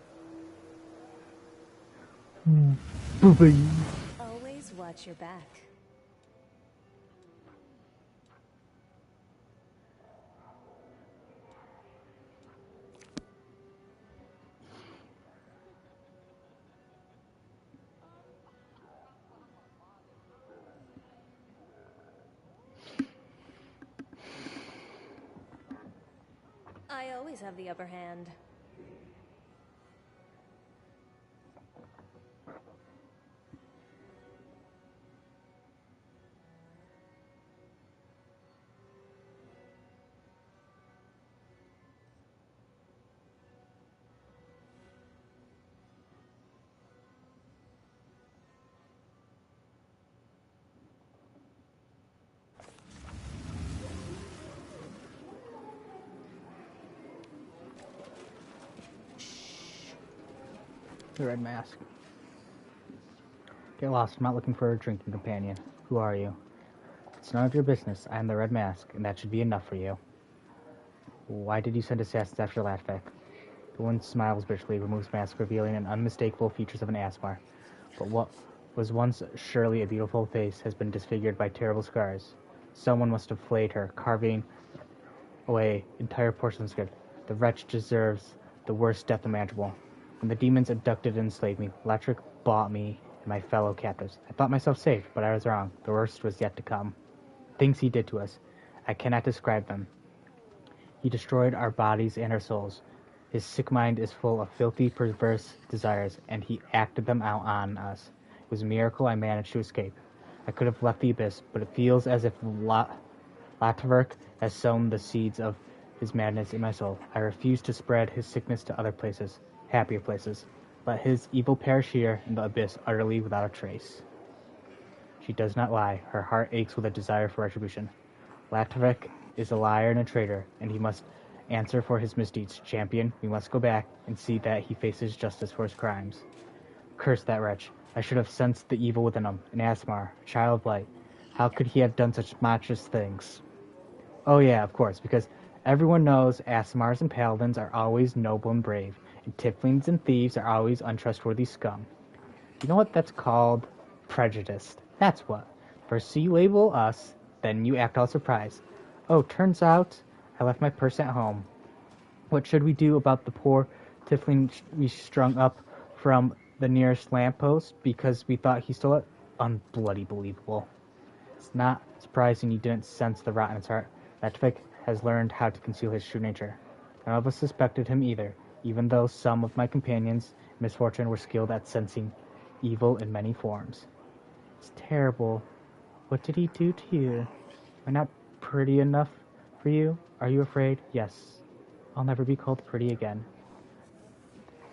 Boo-boo. Always watch your back. I always have the upper hand. The red mask. Get lost. I'm not looking for a drinking companion. Who are you? It's none of your business. I am the red mask, and that should be enough for you. Why did you send assassins after Latvac? The woman smiles bitterly, removes mask, revealing an unmistakable features of an Asmar. But what was once surely a beautiful face has been disfigured by terrible scars. Someone must have flayed her, carving away entire portions of skin. The wretch deserves the worst death imaginable. When the demons abducted and enslaved me, Latrick bought me and my fellow captives. I thought myself safe, but I was wrong. The worst was yet to come. Things he did to us. I cannot describe them. He destroyed our bodies and our souls. His sick mind is full of filthy, perverse desires, and he acted them out on us. It was a miracle I managed to escape. I could have left the abyss, but it feels as if Latverk has sown the seeds of his madness in my soul. I refuse to spread his sickness to other places, happier places. Let his evil perish here in the abyss, utterly without a trace. She does not lie. Her heart aches with a desire for retribution. Latverk is a liar and a traitor, and he must answer for his misdeeds. Champion, we must go back and see that he faces justice for his crimes. Curse that wretch. I should have sensed the evil within him. An Asmar, a child of light. How could he have done such monstrous things? Oh yeah, of course, because everyone knows Asmars and Paladins are always noble and brave, and Tieflings and thieves are always untrustworthy scum. You know what that's called? Prejudiced. That's what. First you label us, then you act all surprised. Oh, turns out I left my purse at home. What should we do about the poor Tiefling we strung up from the nearest lamppost because we thought he stole it? Unbloody believable. It's not surprising you didn't sense the rot in his heart. Latvik has learned how to conceal his true nature. None of us suspected him either, even though some of my companions in misfortune were skilled at sensing evil in many forms. It's terrible. What did he do to you? Am I not pretty enough for you? Are you afraid? Yes. I'll never be called pretty again.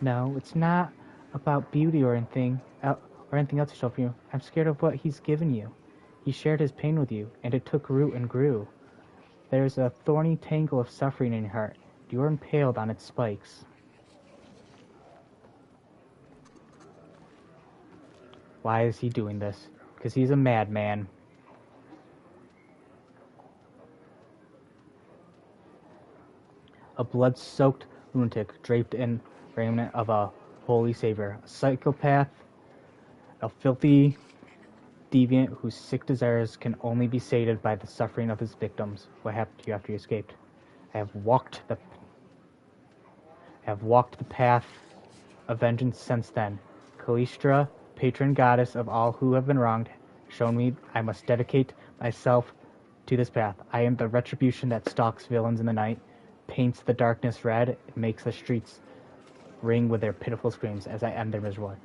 No, it's not about beauty or anything else he stole from you. I'm scared of what he's given you. He shared his pain with you, and it took root and grew. There's a thorny tangle of suffering in your heart. You are impaled on its spikes. Why is he doing this? Because he's a madman. A blood-soaked lunatic draped in raiment of a holy savior. A psychopath, a filthy deviant whose sick desires can only be sated by the suffering of his victims. What happened to you after you escaped? I have walked the path of vengeance since then. Kalistra, patron goddess of all who have been wronged, shown me I must dedicate myself to this path. I am the retribution that stalks villains in the night, paints the darkness red, and makes the streets ring with their pitiful screams as I end their miserable life.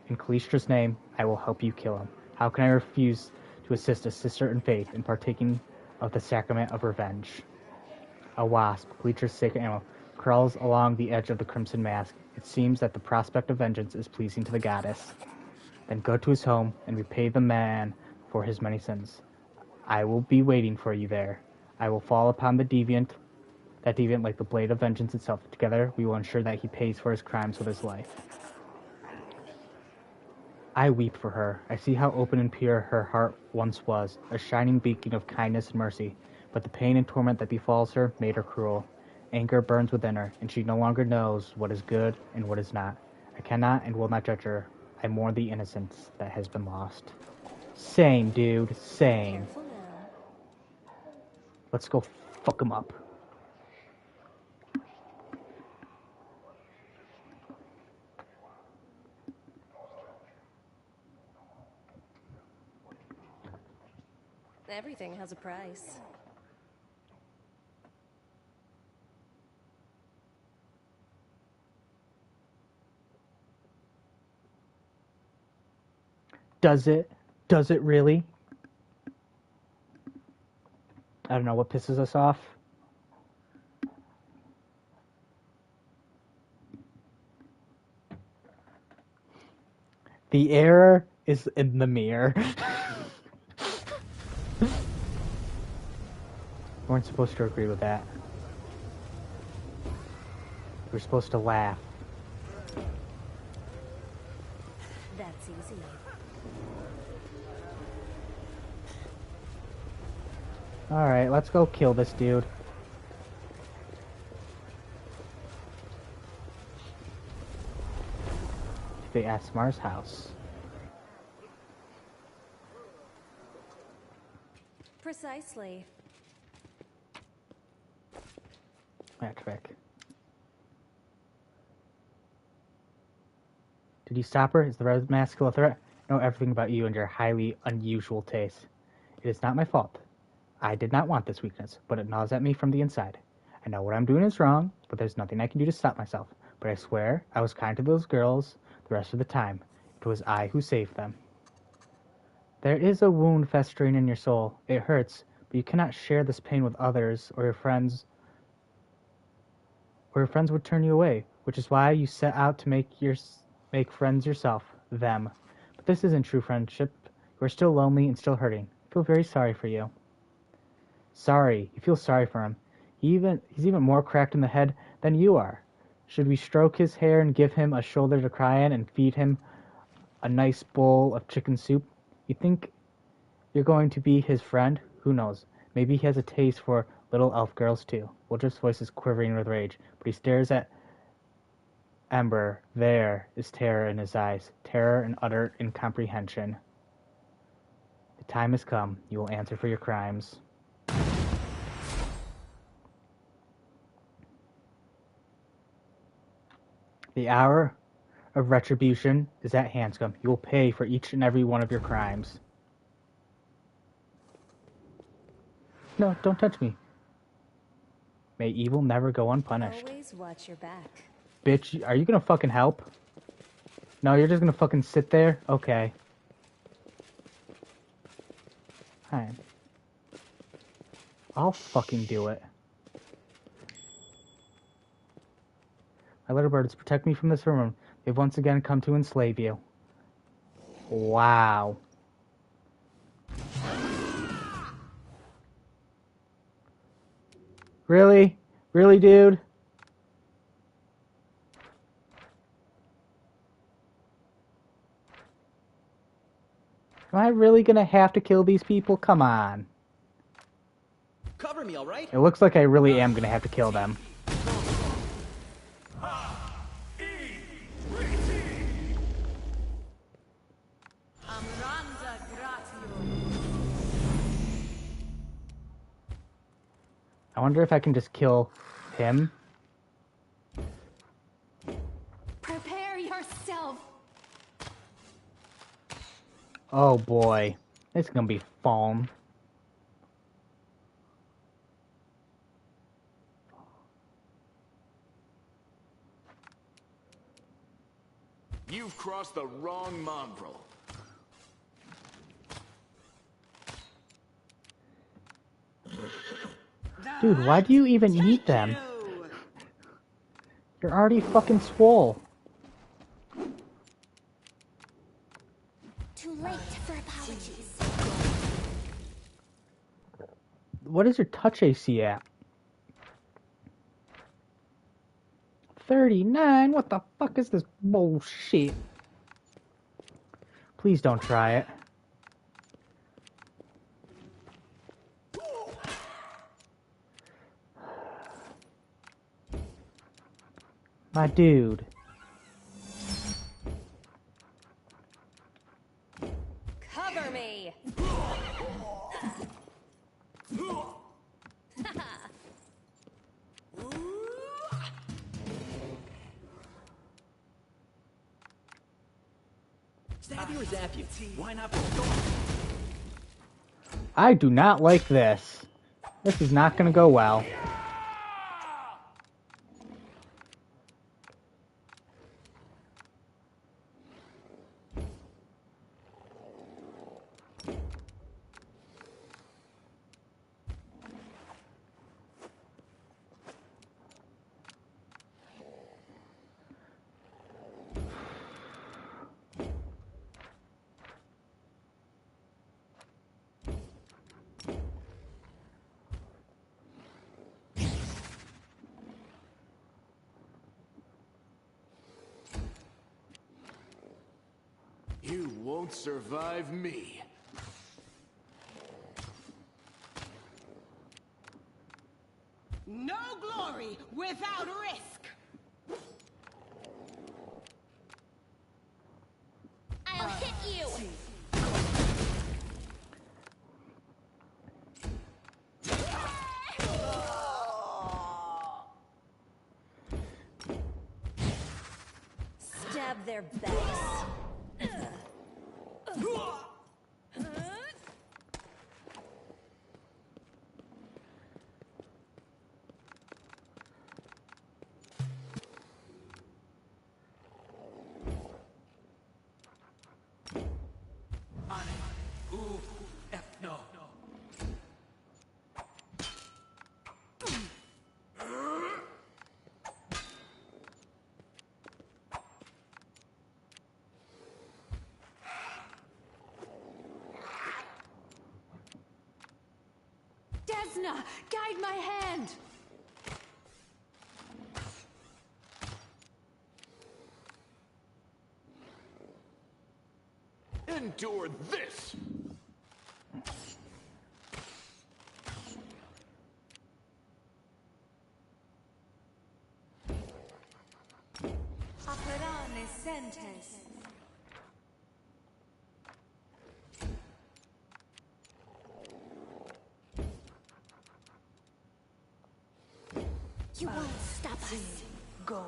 In Kalistra's name, I will help you kill him. How can I refuse to assist a sister in faith in partaking of the sacrament of revenge? A wasp, Kalistra's sacred animal, crawls along the edge of the crimson mask. It seems that the prospect of vengeance is pleasing to the goddess. Then go to his home and repay the man for his many sins. I will be waiting for you there. I will fall upon that deviant like the blade of vengeance itself. Together, we will ensure that he pays for his crimes with his life. I weep for her. I see how open and pure her heart once was, a shining beacon of kindness and mercy. But the pain and torment that befalls her made her cruel. Anger burns within her, and she no longer knows what is good and what is not. I cannot and will not judge her. I mourn the innocence that has been lost. Same, dude. Same. Careful now. Let's go fuck him up. Everything has a price. Does it? Does it really? I don't know what pisses us off. The error is in the mirror. We weren't supposed to agree with that. We're supposed to laugh. That's easy. Alright, let's go kill this dude. To the Asmar's house. Precisely. That trick. Did you stop her? Is the red mask still a threat? I know everything about you and your highly unusual taste. It is not my fault. I did not want this weakness, but it gnaws at me from the inside. I know what I'm doing is wrong, but there's nothing I can do to stop myself. But I swear I was kind to those girls the rest of the time. It was I who saved them. There is a wound festering in your soul. It hurts, but you cannot share this pain with others, or your friends would turn you away, which is why you set out to make friends yourself, them. But this isn't true friendship. You are still lonely and still hurting. I feel very sorry for you. Sorry. You feel sorry for him. He's even more cracked in the head than you are. Should we stroke his hair and give him a shoulder to cry on and feed him a nice bowl of chicken soup? You think you're going to be his friend? Who knows? Maybe he has a taste for little elf girls too. Wildrip's voice is quivering with rage, but he stares at Ember. There is terror in his eyes, terror and utter incomprehension. The time has come. You will answer for your crimes. The hour of retribution is at hand, scum. You will pay for each and every one of your crimes. No, don't touch me. May evil never go unpunished. Always watch your back. Bitch, are you gonna fucking help? No, you're just gonna fucking sit there? Okay. Fine. I'll fucking do it. My little birds, protect me from this vermin. They've once again come to enslave you. Wow. Really? Really, dude? Am I really gonna have to kill these people? Come on. Cover me, all right? It looks like I really am gonna have to kill them. I wonder if I can just kill him. Prepare yourself. Oh boy. It's gonna be fun. You've crossed the wrong mongrel. Dude, why do you even eat them? You're already fucking swole. Too late for apologies. What is your touch AC at? 39? What the fuck is this bullshit? Please don't try it. My dude. Cover me! Stab you or zap you? Why not? I do not like this. This is not gonna go well. You won't survive me. No glory without risk. I'll hit you. their backs. Desna, guide my hand! Endure this! Operane sentes. You won't stop us. Go.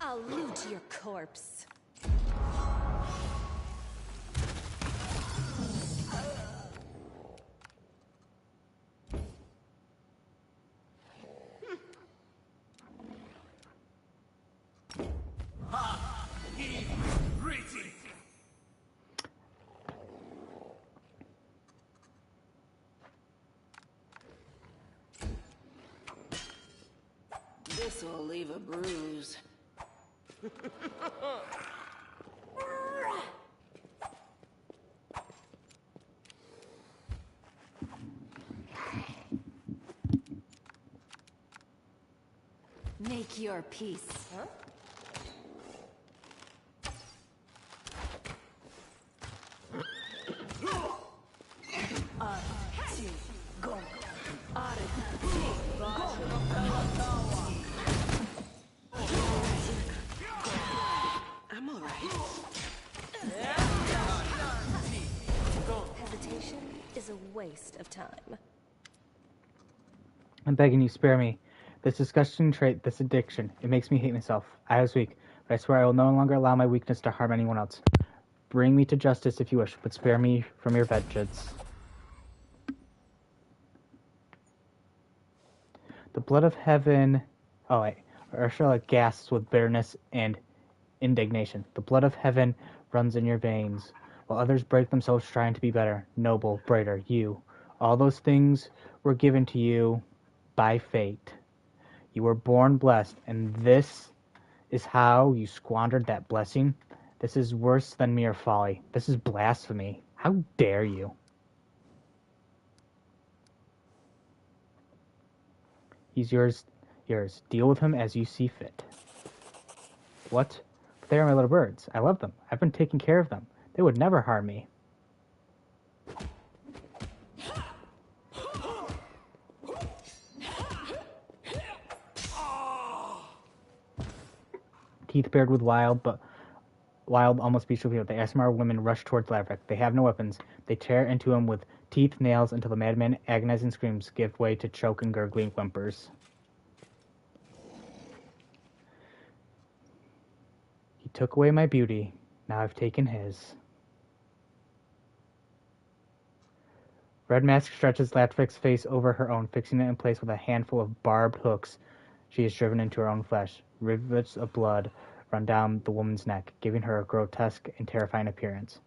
I'll loot your corpse. This will leave a bruise. Make your peace. Huh? Go. I'm all right. Hesitation is a waste of time. I'm begging you, spare me. This disgusting trait, this addiction, it makes me hate myself. I was weak, but I swear I will no longer allow my weakness to harm anyone else. Bring me to justice if you wish, but spare me from your vengeance. The blood of heaven... Oh, wait. Ursula gasps with bitterness and indignation. The blood of heaven runs in your veins, while others break themselves trying to be better, noble, brighter. You. All those things were given to you by fate. You were born blessed, and this is how you squandered that blessing? This is worse than mere folly. This is blasphemy. How dare you? He's yours. Deal with him as you see fit. What? They are my little birds. I love them. I've been taking care of them. They would never harm me. Teeth bared with wild, almost bestial fear, the ASMR women rush towards Laverick. They have no weapons. They tear into him with teeth, nails, until the madman's agonizing screams give way to choke and gurgling whimpers. He took away my beauty. Now I've taken his. Red Mask stretches Laverick's face over her own, fixing it in place with a handful of barbed hooks she has driven into her own flesh. Rivets of blood run down the woman's neck, giving her a grotesque and terrifying appearance.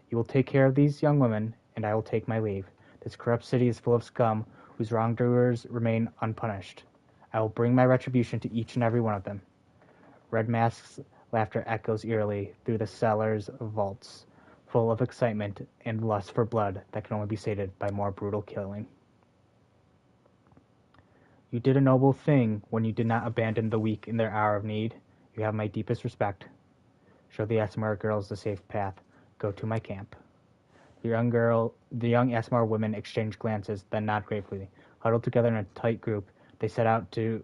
You will take care of these young women, and I will take my leave. This corrupt city is full of scum, whose wrongdoers remain unpunished. I will bring my retribution to each and every one of them. Red Mask's laughter echoes eerily through the cellar's vaults, full of excitement and lust for blood that can only be sated by more brutal killing. You did a noble thing when you did not abandon the weak in their hour of need. You have my deepest respect. Show the Asmar girls the safe path. Go to my camp. The young Asmar women exchange glances, then nod gratefully. Huddled together in a tight group, they set out in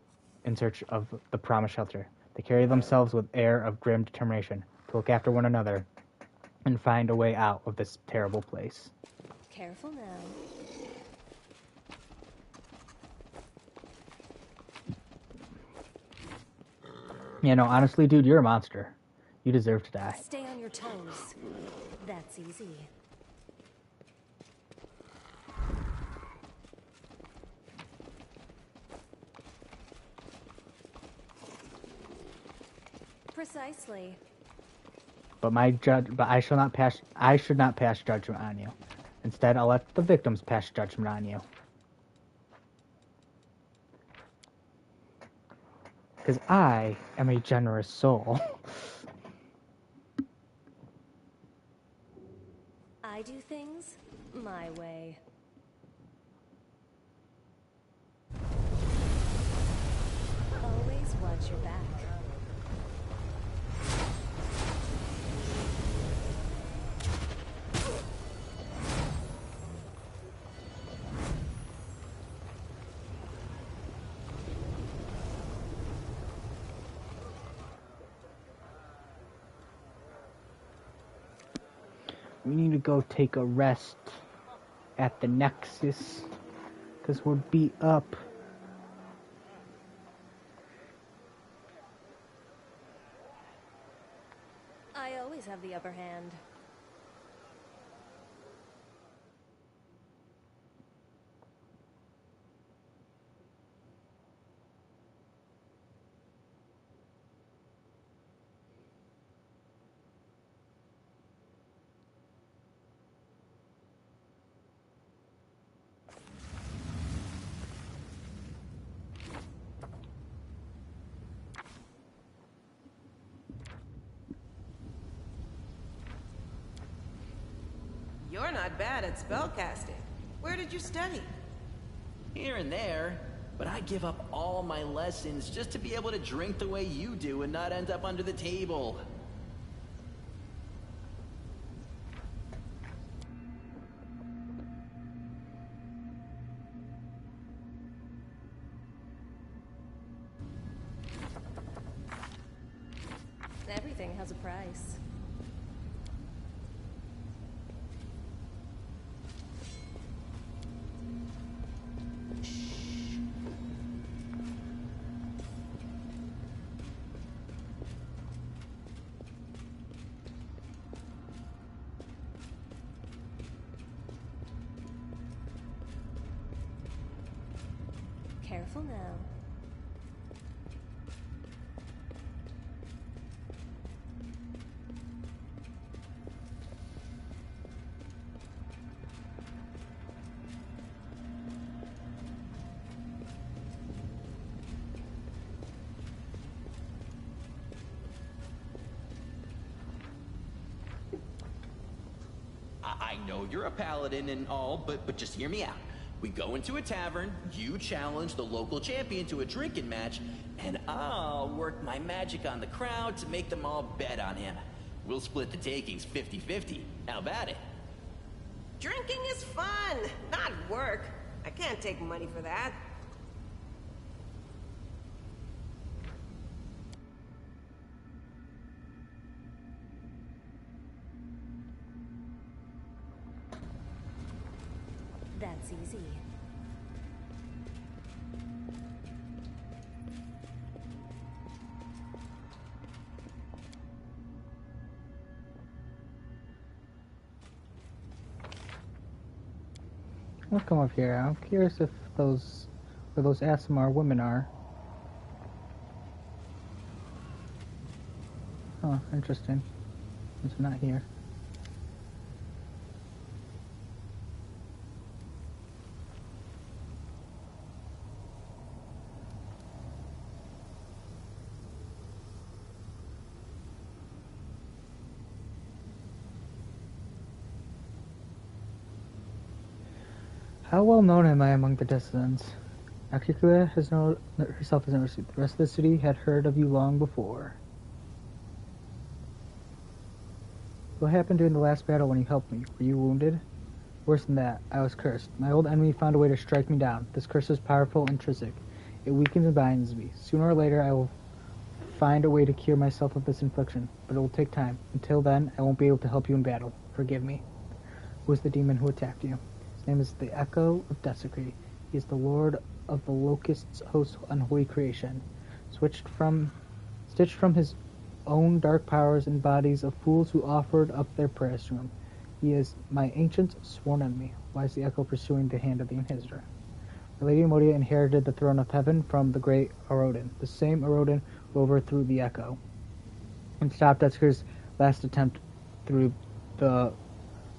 search of the promised shelter. They carry themselves with air of grim determination to look after one another and find a way out of this terrible place. Careful now. Yeah, no, honestly, dude, you're a monster. You deserve to die. Stay on your toes. That's easy. Precisely. But I should not pass judgment on you. Instead, I'll let the victims pass judgment on you. Because I am a generous soul. I do things my way. Always watch your back. We need to go take a rest at the Nexus. Because we're beat up. I always have the upper hand. You're not bad at spellcasting. Where did you study? Here and there, but I give up all my lessons just to be able to drink the way you do and not end up under the table. Everything has a price. Careful now. I know you're a paladin and all, but just hear me out. We go into a tavern, you challenge the local champion to a drinking match, and I'll work my magic on the crowd to make them all bet on him. We'll split the takings 50-50. How about it? Drinking is fun, not work. I can't take money for that. That's easy. I'll come up here. I'm curious if where those ASMR women are. Oh, interesting. It's not here. How well known am I among the dissidents? Akikula has known herself as noticed. The rest of the city had heard of you long before. What happened during the last battle when you helped me? Were you wounded? Worse than that, I was cursed. My old enemy found a way to strike me down. This curse is powerful and intrinsic. It weakens and binds me. Sooner or later, I will find a way to cure myself of this infliction, but it will take time. Until then, I won't be able to help you in battle. Forgive me. Who is the demon who attacked you? His name is the Echo of Desecrate. He is the lord of the Locust's host unholy creation. Stitched from his own dark powers and bodies of fools who offered up their prayers to him. He is my ancient sworn enemy. Why is the Echo pursuing the hand of the Inquisitor? Lady Amodia inherited the throne of heaven from the great Arodin, the same Arodin who overthrew the Echo, and stopped Desker's last attempt through to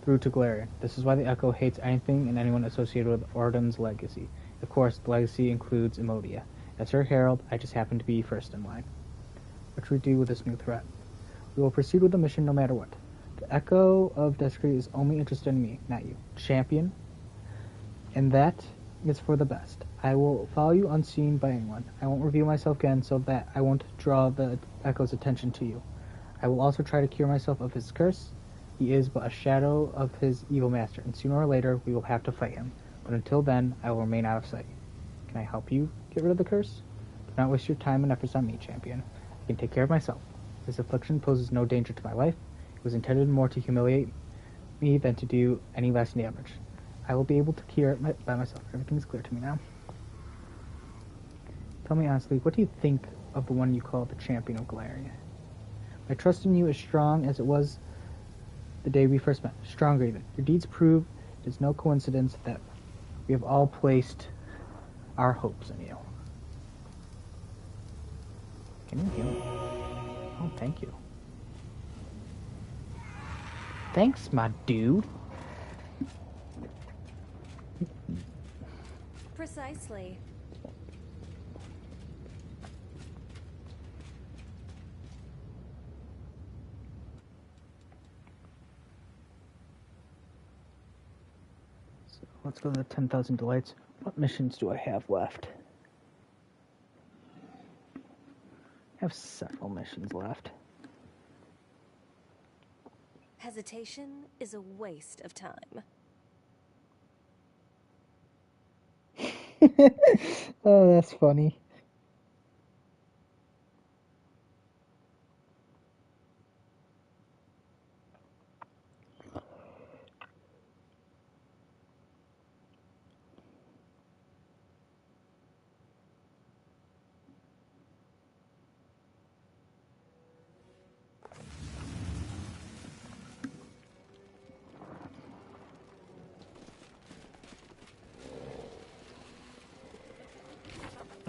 Galarian. This is why the Echo hates anything and anyone associated with Arodin's legacy. Of course, the legacy includes Amodia. As her herald, I just happen to be first in line. What should we do with this new threat? We will proceed with the mission no matter what. The Echo of Desecrate is only interested in me, not you. Champion. And that is for the best. I will follow you unseen by anyone. I won't reveal myself again so that I won't draw the Echo's attention to you. I will also try to cure myself of his curse. He is but a shadow of his evil master, and sooner or later we will have to fight him. But until then, I will remain out of sight. Can I help you get rid of the curse? Do not waste your time and efforts on me, champion. I can take care of myself. This affliction poses no danger to my life. It was intended more to humiliate me than to do any lasting damage. I will be able to cure it by myself. Everything's clear to me now. Tell me honestly, what do you think of the one you call the champion of Galarian? My trust in you is strong as it was the day we first met. Stronger even. Your deeds prove it is no coincidence that we have all placed our hopes in you. Can you heal me? Oh, thank you. Thanks, my dude. Precisely. So let's go to the 10,000 Delights. What missions do I have left? I have several missions left. Hesitation is a waste of time. Oh, that's funny.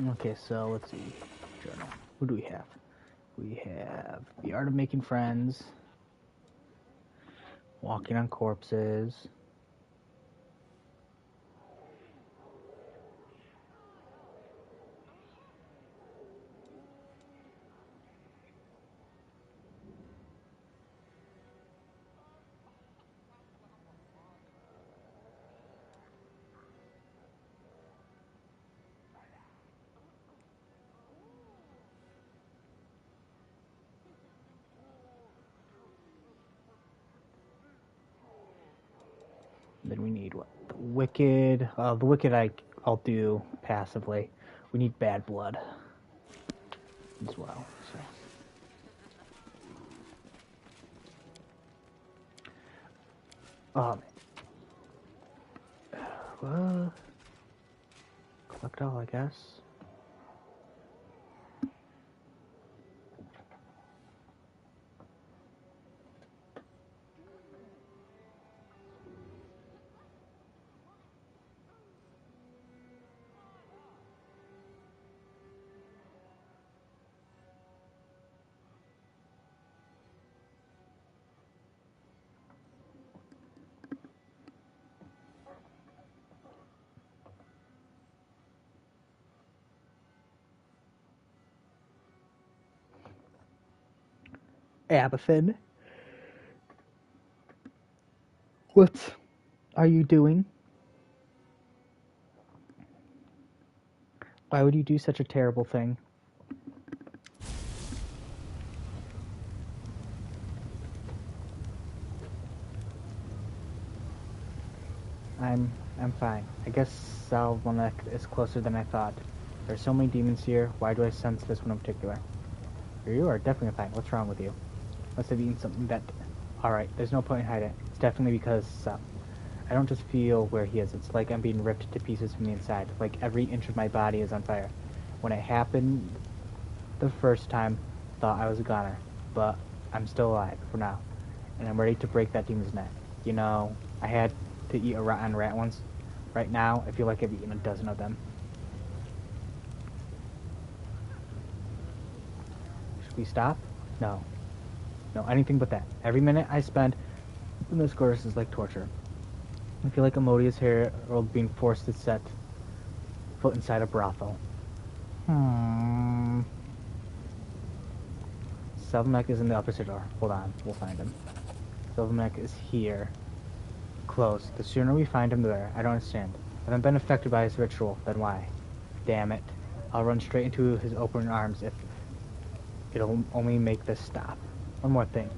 Okay, so let's see. Journal. Who do we have? We have The Art of Making Friends, Walking on Corpses, then we need what? The Wicked. The Wicked I'll do passively. We need Bad Blood as well. So. Collect all, I guess. Abathyn. What are you doing? Why would you do such a terrible thing? I'm fine. I guess Salvonek is closer than I thought. There are so many demons here. Why do I sense this one in particular? You are definitely fine. What's wrong with you? Must have eaten something that... Alright, there's no point in hiding it. It's definitely because, I don't just feel where he is. It's like I'm being ripped to pieces from the inside. Like every inch of my body is on fire. When it happened the first time, thought I was a goner. But I'm still alive for now. And I'm ready to break that demon's neck. You know, I had to eat a rotten rat once. Right now, I feel like I've eaten a dozen of them. Should we stop? No. No, anything but that. Every minute I spend in this course is like torture. I feel like Amodia's herald being forced to set foot inside a brothel. Selvnek is in the opposite door. Hold on, we'll find him. Selvnek is here. Close. The sooner we find him, the better. I don't understand. If I've been affected by his ritual, then why? Damn it. I'll run straight into his open arms if it'll only make this stop. One more thing.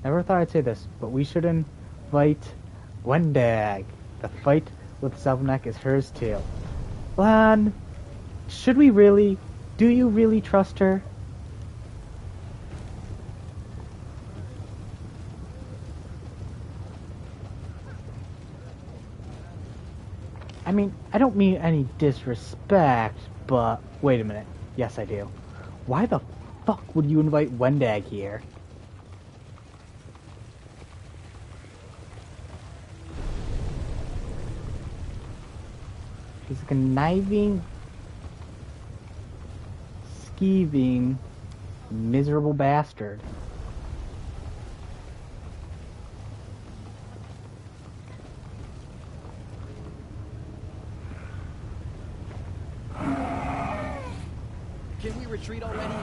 Never thought I'd say this, but we should invite Wendag. The fight with Selvnek is hers too. Lan, should we really? Do you really trust her? I mean, I don't mean any disrespect, but wait a minute. Yes, I do. Why the fuck would you invite Wendag here? She's a conniving, skeeving, miserable bastard. Can we retreat already?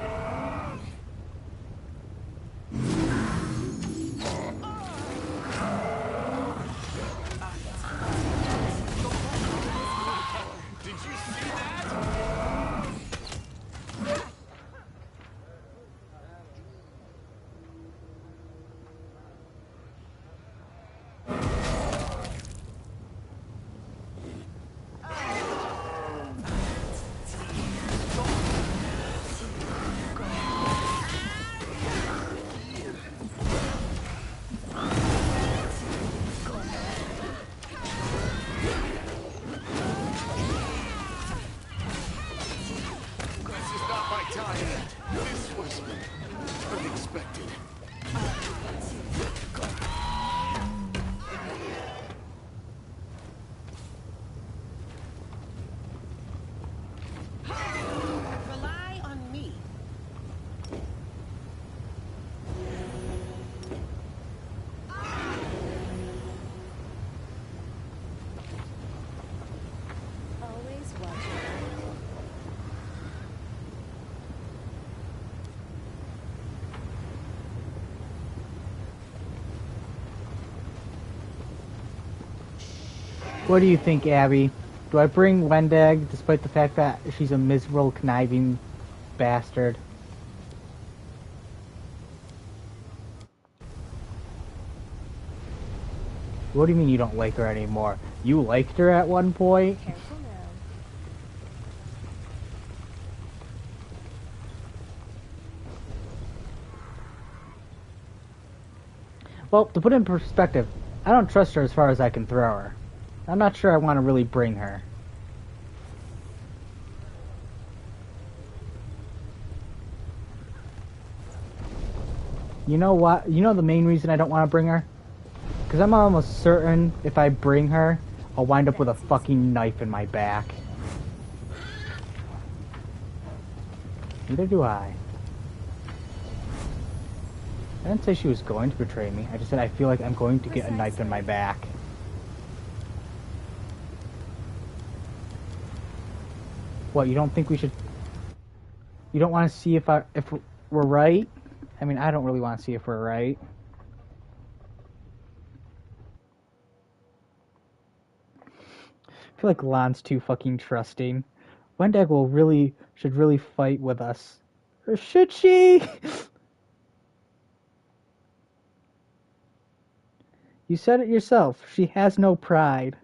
Did you see that? This is not my time. This was unexpected. Rely on me. Always watching. What do you think, Abby? Do I bring Wendag despite the fact that she's a miserable, conniving bastard? What do you mean you don't like her anymore? You liked her at one point? Careful now. Well, to put it in perspective, I don't trust her as far as I can throw her. I'm not sure I want to really bring her. You know what? You know the main reason I don't want to bring her? Because I'm almost certain if I bring her, I'll wind up with a fucking knife in my back. Neither do I. I didn't say she was going to betray me. I just said I feel like I'm going to get a knife in my back. What, you don't think we should... You don't want to see if we're right? I mean, I don't really want to see if we're right. I feel like Lan's too fucking trusting. Wendag should really fight with us. Or should she? You said it yourself. She has no pride.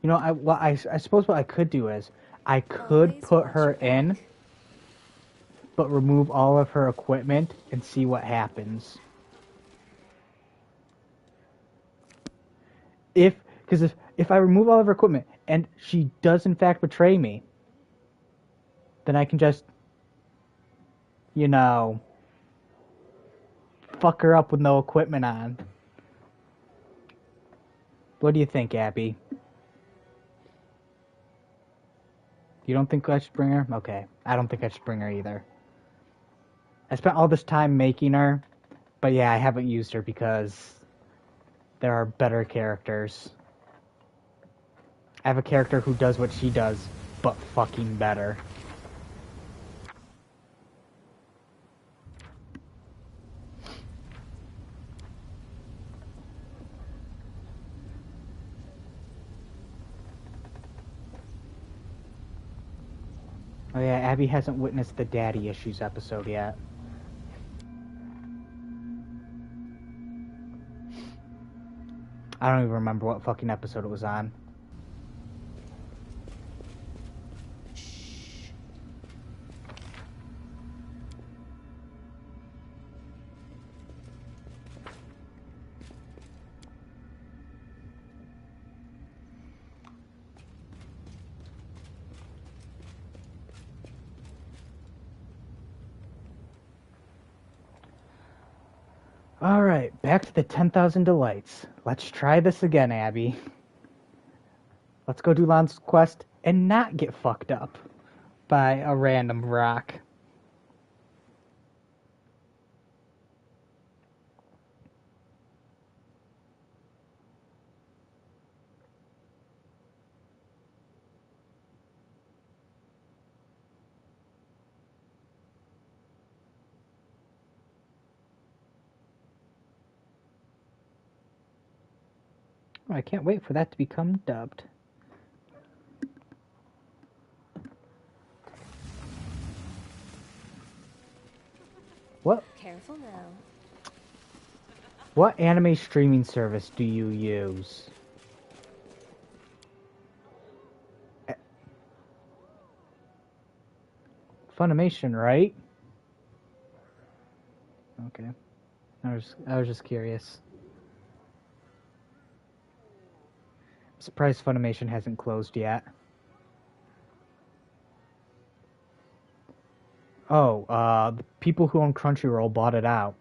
You know, I suppose what I could do is I could Always put watch her your in, back. but remove all of her equipment and see what happens. Because if I remove all of her equipment and she does in fact betray me, then I can just, you know, fuck her up with no equipment on. What do you think, Abby? You don't think I should bring her? Okay. I don't think I should bring her either. I spent all this time making her, but yeah, I haven't used her because there are better characters. I have a character who does what she does, but fucking better. Oh yeah, Abby hasn't witnessed the daddy issues episode yet. I don't even remember what fucking episode it was on. Alright, back to the 10,000 delights. Let's try this again, Abby. Let's go do Lon's quest and not get fucked up by a random rock. Oh, I can't wait for that to become dubbed. Careful now. What anime streaming service do you use? Funimation, right? Okay. I was just curious. I'm surprised Funimation hasn't closed yet. Oh, the people who own Crunchyroll bought it out.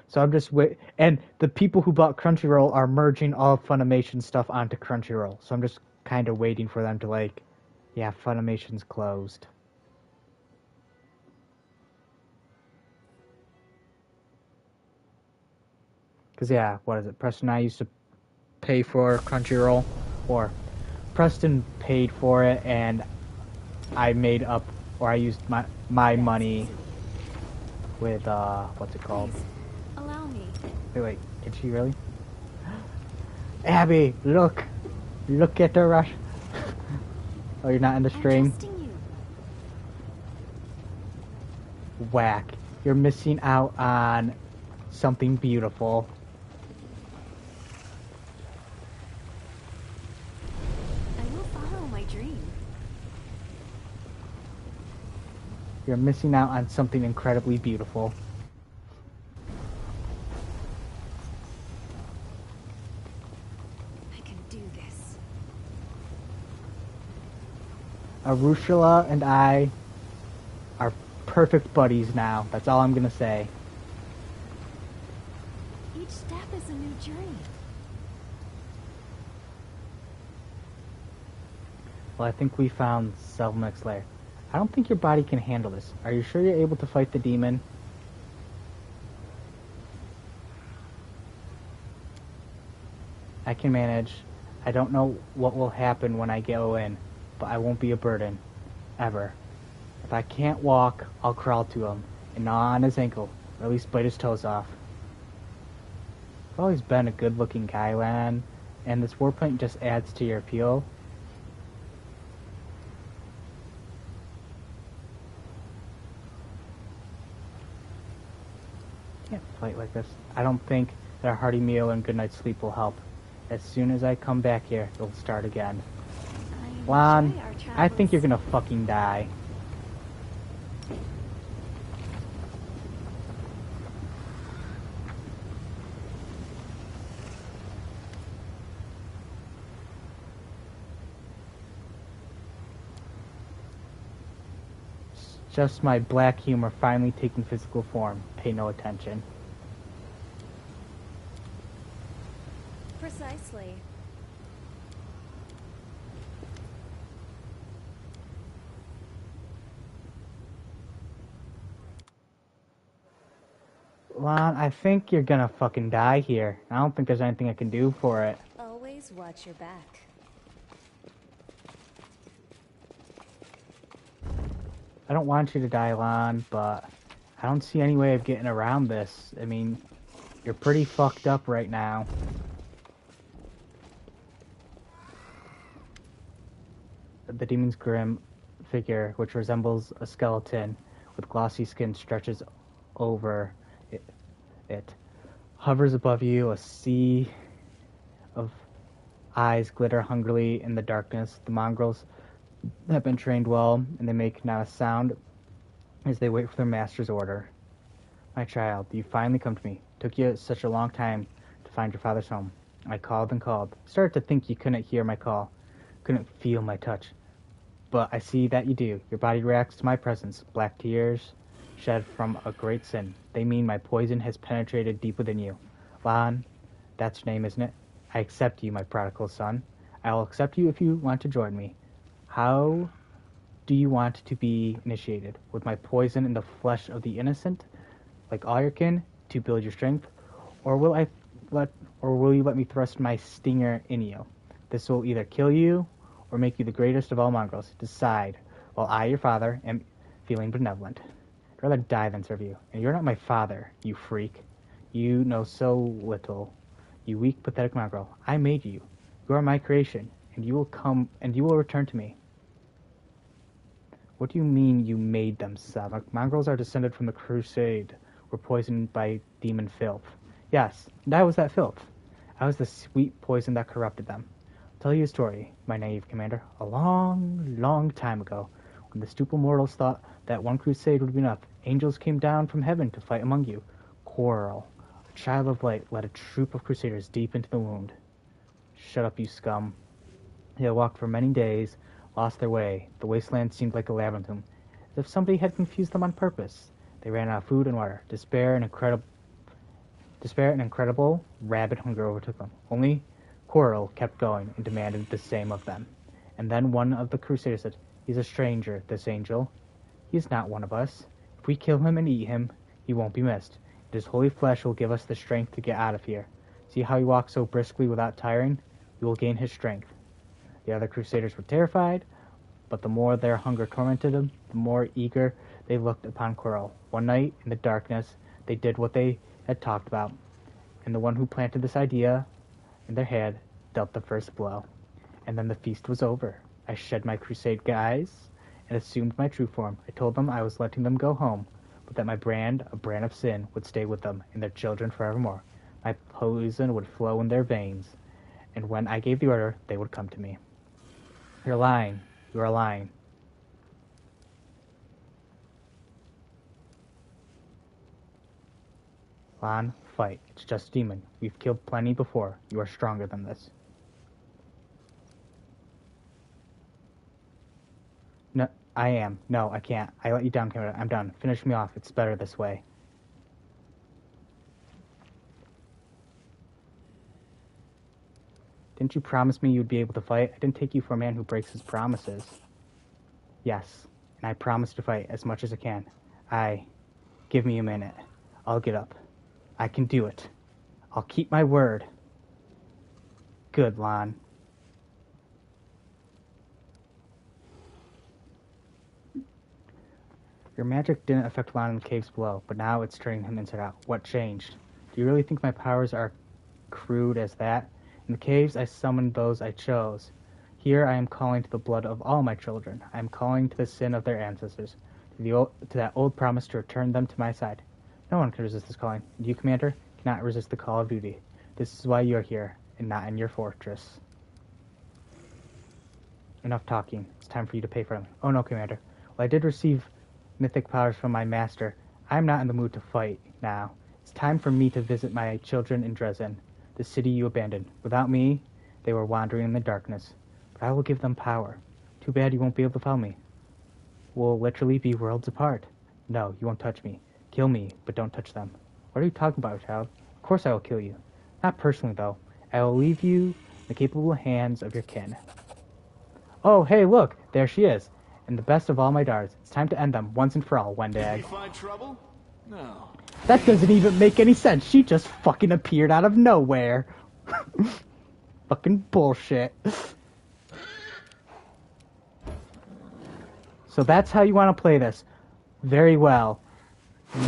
So I'm just and the people who bought Crunchyroll are merging all of Funimation stuff onto Crunchyroll. So I'm just kind of waiting for them to like, yeah, Funimation's closed. Cause yeah, what is it? Preston and I used to pay for Crunchyroll, or Preston paid for it, and I made up, or I used my money with what's it called? Please, allow me. Wait, did she really? Abby, look at the rush. Oh, you're not in the I'm stream? trusting you. Whack. You're missing out on something beautiful. I will follow my dream. You're missing out on something incredibly beautiful. I can do this. Arushula and I are perfect buddies now. That's all I'm gonna say. Each step is a new journey. Well, I think we found Selmek's lair. I don't think your body can handle this. Are you sure you're able to fight the demon? I can manage. I don't know what will happen when I go in, but I won't be a burden. Ever. If I can't walk, I'll crawl to him and gnaw on his ankle, or at least bite his toes off. I've always been a good-looking guy, Lan, and this warpaint just adds to your appeal. Can't fight like this. I don't think that a hearty meal and good night's sleep will help. As soon as I come back here, it'll start again. Lon, enjoy our I think travels. you're gonna fucking die. It's just my black humor finally taking physical form. Pay no attention. Precisely. Lon, I think you're gonna fucking die here. I don't think there's anything I can do for it. Always watch your back. I don't want you to die, Lon, but I don't see any way of getting around this. I mean, you're pretty fucked up right now. The demon's grim figure, which resembles a skeleton with glossy skin, stretches over it. Hovers above you, a sea of eyes glitter hungrily in the darkness. The mongrels have been trained well, and they make not a sound as they wait for their master's order. My child, you finally come to me. Took you such a long time to find your father's home. I called and called. Started to think you couldn't hear my call, couldn't feel my touch. But I see that you do. Your body reacts to my presence. Black tears shed from a great sin. They mean my poison has penetrated deep within you. Lon, that's your name, isn't it? I accept you, my prodigal son. I will accept you if you want to join me. How do you want to be initiated? With my poison in the flesh of the innocent, like all your kin, to build your strength? Or will you let me thrust my stinger in you? This will either kill you or make you the greatest of all mongrels. Decide, while I, your father, am feeling benevolent. I'd rather die than serve you. And you're not my father, you freak. You know so little. You weak, pathetic mongrel. I made you. You are my creation, and you will return to me. What do you mean you made them, son? Mongrels are descended from the Crusade, were poisoned by demon filth. Yes, and I was that filth. I was the sweet poison that corrupted them. I'll tell you a story, my naive commander. A long, long time ago, when the stupid mortals thought that one crusade would be enough, angels came down from heaven to fight among you. Quarrel, a child of light, led a troop of crusaders deep into the wound. Shut up, you scum. They had walked for many days, lost their way. The wasteland seemed like a labyrinth, as if somebody had confused them on purpose. They ran out of food and water. Despair and incredible rabid hunger overtook them. Only Quarrel kept going and demanded the same of them. And then one of the crusaders said, "He's a stranger, this angel. He is not one of us. If we kill him and eat him, he won't be missed. And his holy flesh will give us the strength to get out of here. See how he walks so briskly without tiring? We will gain his strength." The other crusaders were terrified, but the more their hunger tormented them, the more eager they looked upon Quarrel. One night, in the darkness, they did what they had talked about, and the one who planted this idea in their head dealt the first blow. And then the feast was over. I shed my crusade guise and assumed my true form. I told them I was letting them go home, but that my brand, a brand of sin, would stay with them and their children forevermore. My poison would flow in their veins, and when I gave the order, they would come to me. You're lying. You are lying. Lon, fight. It's just a demon. We've killed plenty before. You are stronger than this. No, I am. No, I can't. I let you down, Canada. I'm done. Finish me off. It's better this way. Didn't you promise me you'd be able to fight? I didn't take you for a man who breaks his promises. Yes, and I promise to fight as much as I can. Give me a minute. I'll get up. I can do it. I'll keep my word. Good, Lon. Your magic didn't affect Lon in the caves below, but now it's turning him inside out. What changed? Do you really think my powers are crude as that? In the caves, I summoned those I chose. Here, I am calling to the blood of all my children. I am calling to the sin of their ancestors, to that old promise to return them to my side. No one can resist this calling. And you, Commander, can not resist the call of duty. This is why you're here, and not in your fortress. Enough talking. It's time for you to pay for them. Oh no, Commander. Well, I did receive mythic powers from my master. I'm not in the mood to fight now. It's time for me to visit my children in Dresden, the city you abandoned. Without me, they were wandering in the darkness. But I will give them power. Too bad you won't be able to follow me. We'll literally be worlds apart. No, you won't touch me. Kill me, but don't touch them. What are you talking about, child? Of course I will kill you. Not personally, though. I will leave you in the capable hands of your kin. Oh, hey, look! There she is. And the best of all my daughters. It's time to end them, once and for all, Wendig. You find trouble? No. That doesn't even make any sense. She just fucking appeared out of nowhere. Fucking bullshit. So that's how you want to play this. Very well.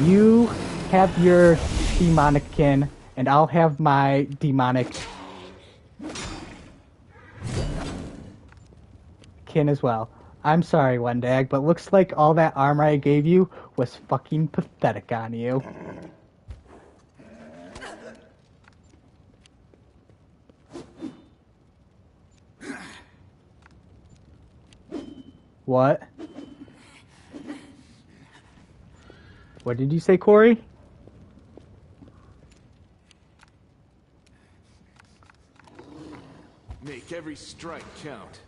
You have your demonic kin, and I'll have my demonic kin as well. I'm sorry, Wendig, but looks like all that armor I gave you was fucking pathetic on you. What? What did you say, Corey? Make every strike count.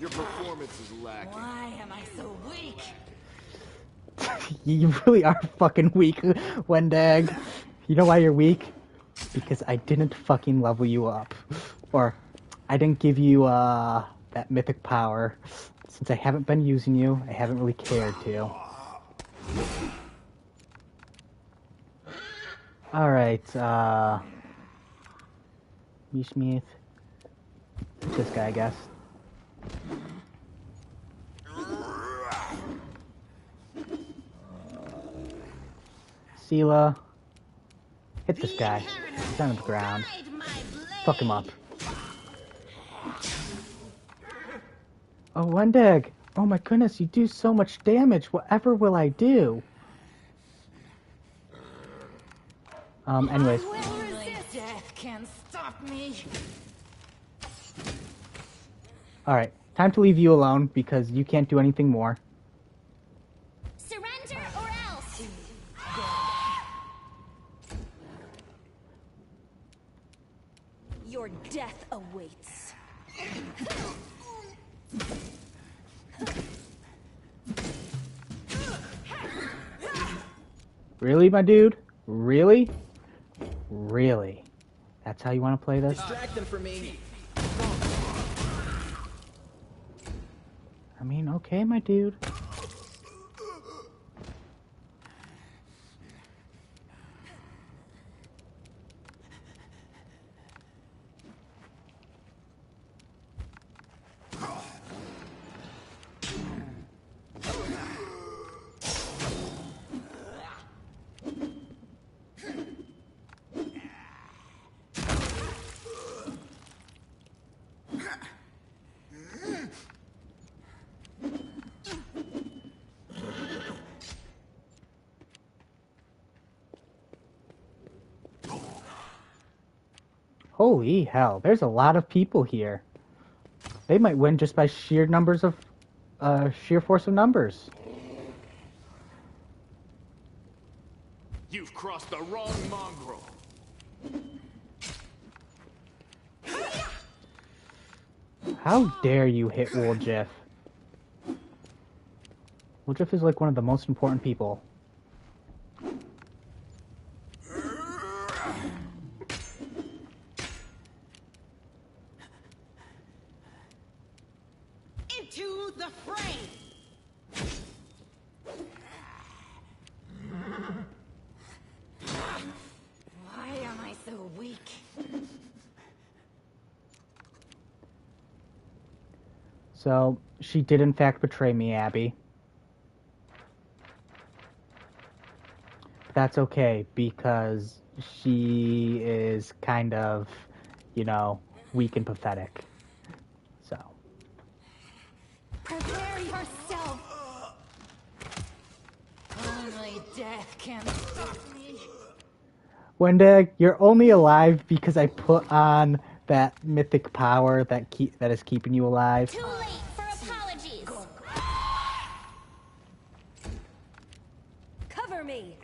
Your performance is lacking. Why am I so weak? You really are fucking weak, Wendig. You know why you're weak? Because I didn't fucking level you up. Or, I didn't give you, that mythic power. Since I haven't been using you, I haven't really cared to. Alright, Mishmith. This guy, I guess. Sela. Hit this guy. He's on the ground. Fuck him up. Oh, Wendig! Oh my goodness, you do so much damage. Whatever will I do? Anyways. Only death can stop me. Alright, time to leave you alone because you can't do anything more. Surrender or else! Your death awaits. Really, my dude? Really? Really? That's how you want to play this? Distract them from me. I mean, okay, my dude. Holy hell, there's a lot of people here. They might win just by sheer numbers of, sheer force of numbers. You've crossed the wrong mongrel. How dare you hit Woljif? Woljif is like one of the most important people. Into the fray. Why am I so weak? So, she did in fact betray me, Abby. But that's okay, because she is kind of, you know, weak and pathetic. So. Prepare yourself! Only death can stop me. Wendig, you're only alive because I put on that mythic power that is keeping you alive. Too late for apologies. Cover me.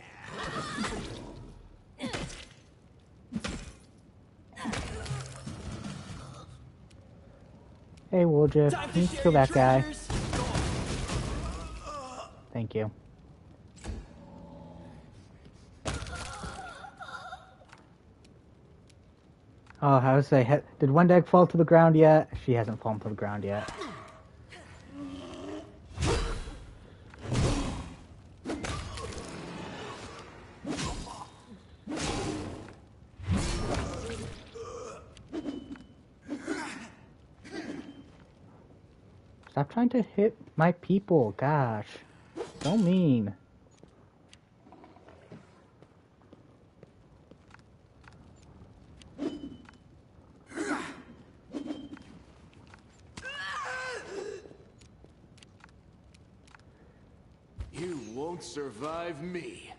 Hey, Woljif, Time can you to share kill your that guy? treasures. Thank you. Oh, how to say, did Wendig fall to the ground yet? She hasn't fallen to the ground yet. Stop trying to hit my people, gosh. So mean. You won't survive me.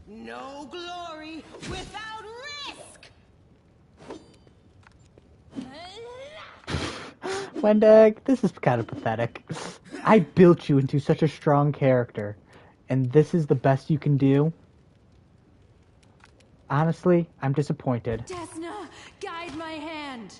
No glory without risk! Wendig, this is kind of pathetic. I built you into such a strong character, and this is the best you can do? Honestly, I'm disappointed. Desna, guide my hand.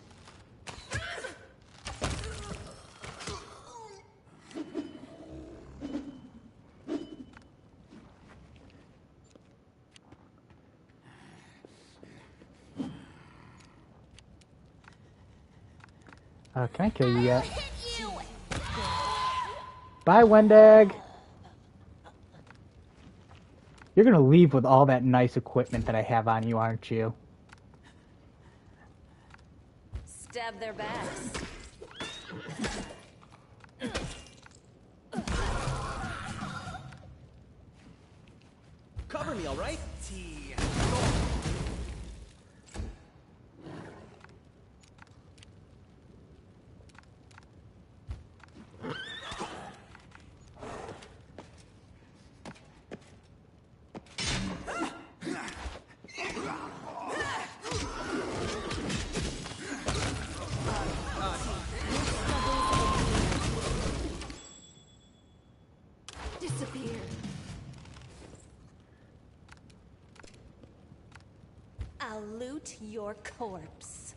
Can I kill you yet? Hit you. Bye, Wendig! You're gonna leave with all that nice equipment that I have on you, aren't you? Stab their backs. Cover me, all right? Disappear. I'll loot your corpse.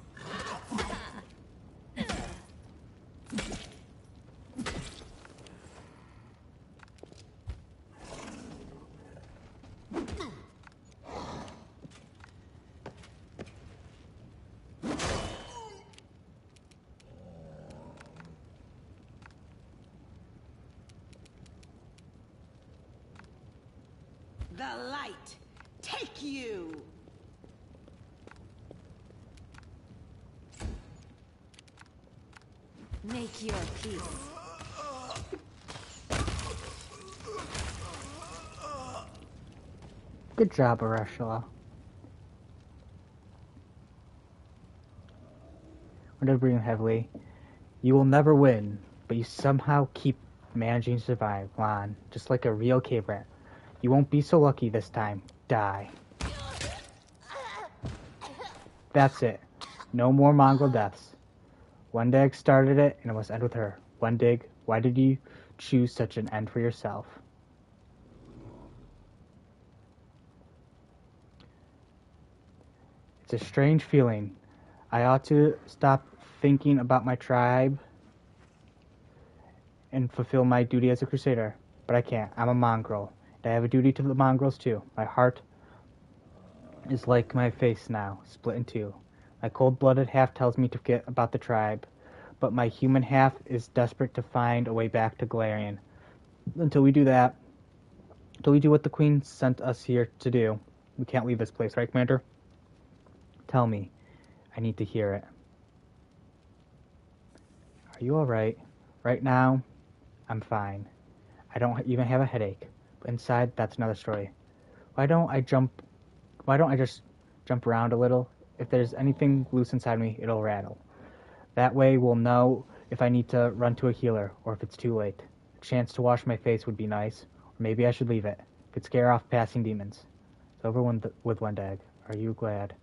The light, take you! Make your peace. Good job, Areshula. Wendig breathing heavily. You will never win, but you somehow keep managing to survive, Lon. Just like a real cave rat. You won't be so lucky this time. Die. That's it. No more Mongol deaths. Wendig started it, and it must end with her. Wendig, why did you choose such an end for yourself? It's a strange feeling. I ought to stop thinking about my tribe and fulfill my duty as a crusader, but I can't. I'm a mongrel. I have a duty to the mongrels too. My heart is like my face now, split in two. My cold-blooded half tells me to forget about the tribe, but my human half is desperate to find a way back to Galarian. Until we do that, until we do what the Queen sent us here to do, we can't leave this place, right, Commander? Tell me. I need to hear it. Are you alright? Right now, I'm fine. I don't even have a headache. But inside, that's another story. Why don't I just jump around a little? If there's anything loose inside me, it'll rattle. That way we'll know if I need to run to a healer or if it's too late. A chance to wash my face would be nice. Or maybe I should leave it. Could scare off passing demons. It's over with Wendag. Are you glad?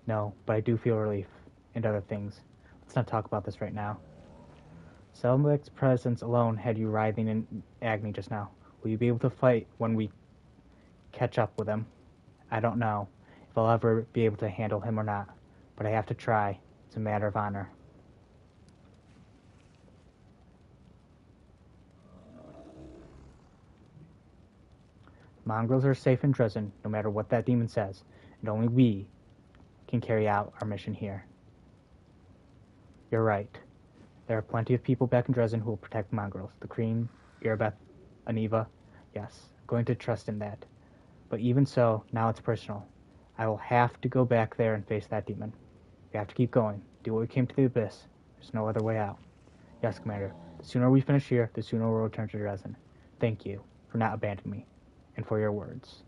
No, but I do feel relief. And other things. Let's not talk about this right now. Selmek's presence alone had you writhing in agony just now. Will you be able to fight when we catch up with him? I don't know if I'll ever be able to handle him or not, but I have to try. It's a matter of honor. Mongrels are safe in Dresden, no matter what that demon says, and only we can carry out our mission here. You're right. There are plenty of people back in Dresden who will protect mongrels. The Kreen, Irabeth, Aniva. Yes, I'm going to trust in that. But even so, now it's personal. I will have to go back there and face that demon. We have to keep going. Do what we came to the Abyss. There's no other way out. Yes, Commander. The sooner we finish here, the sooner we'll return to Dresden. Thank you for not abandoning me, and for your words.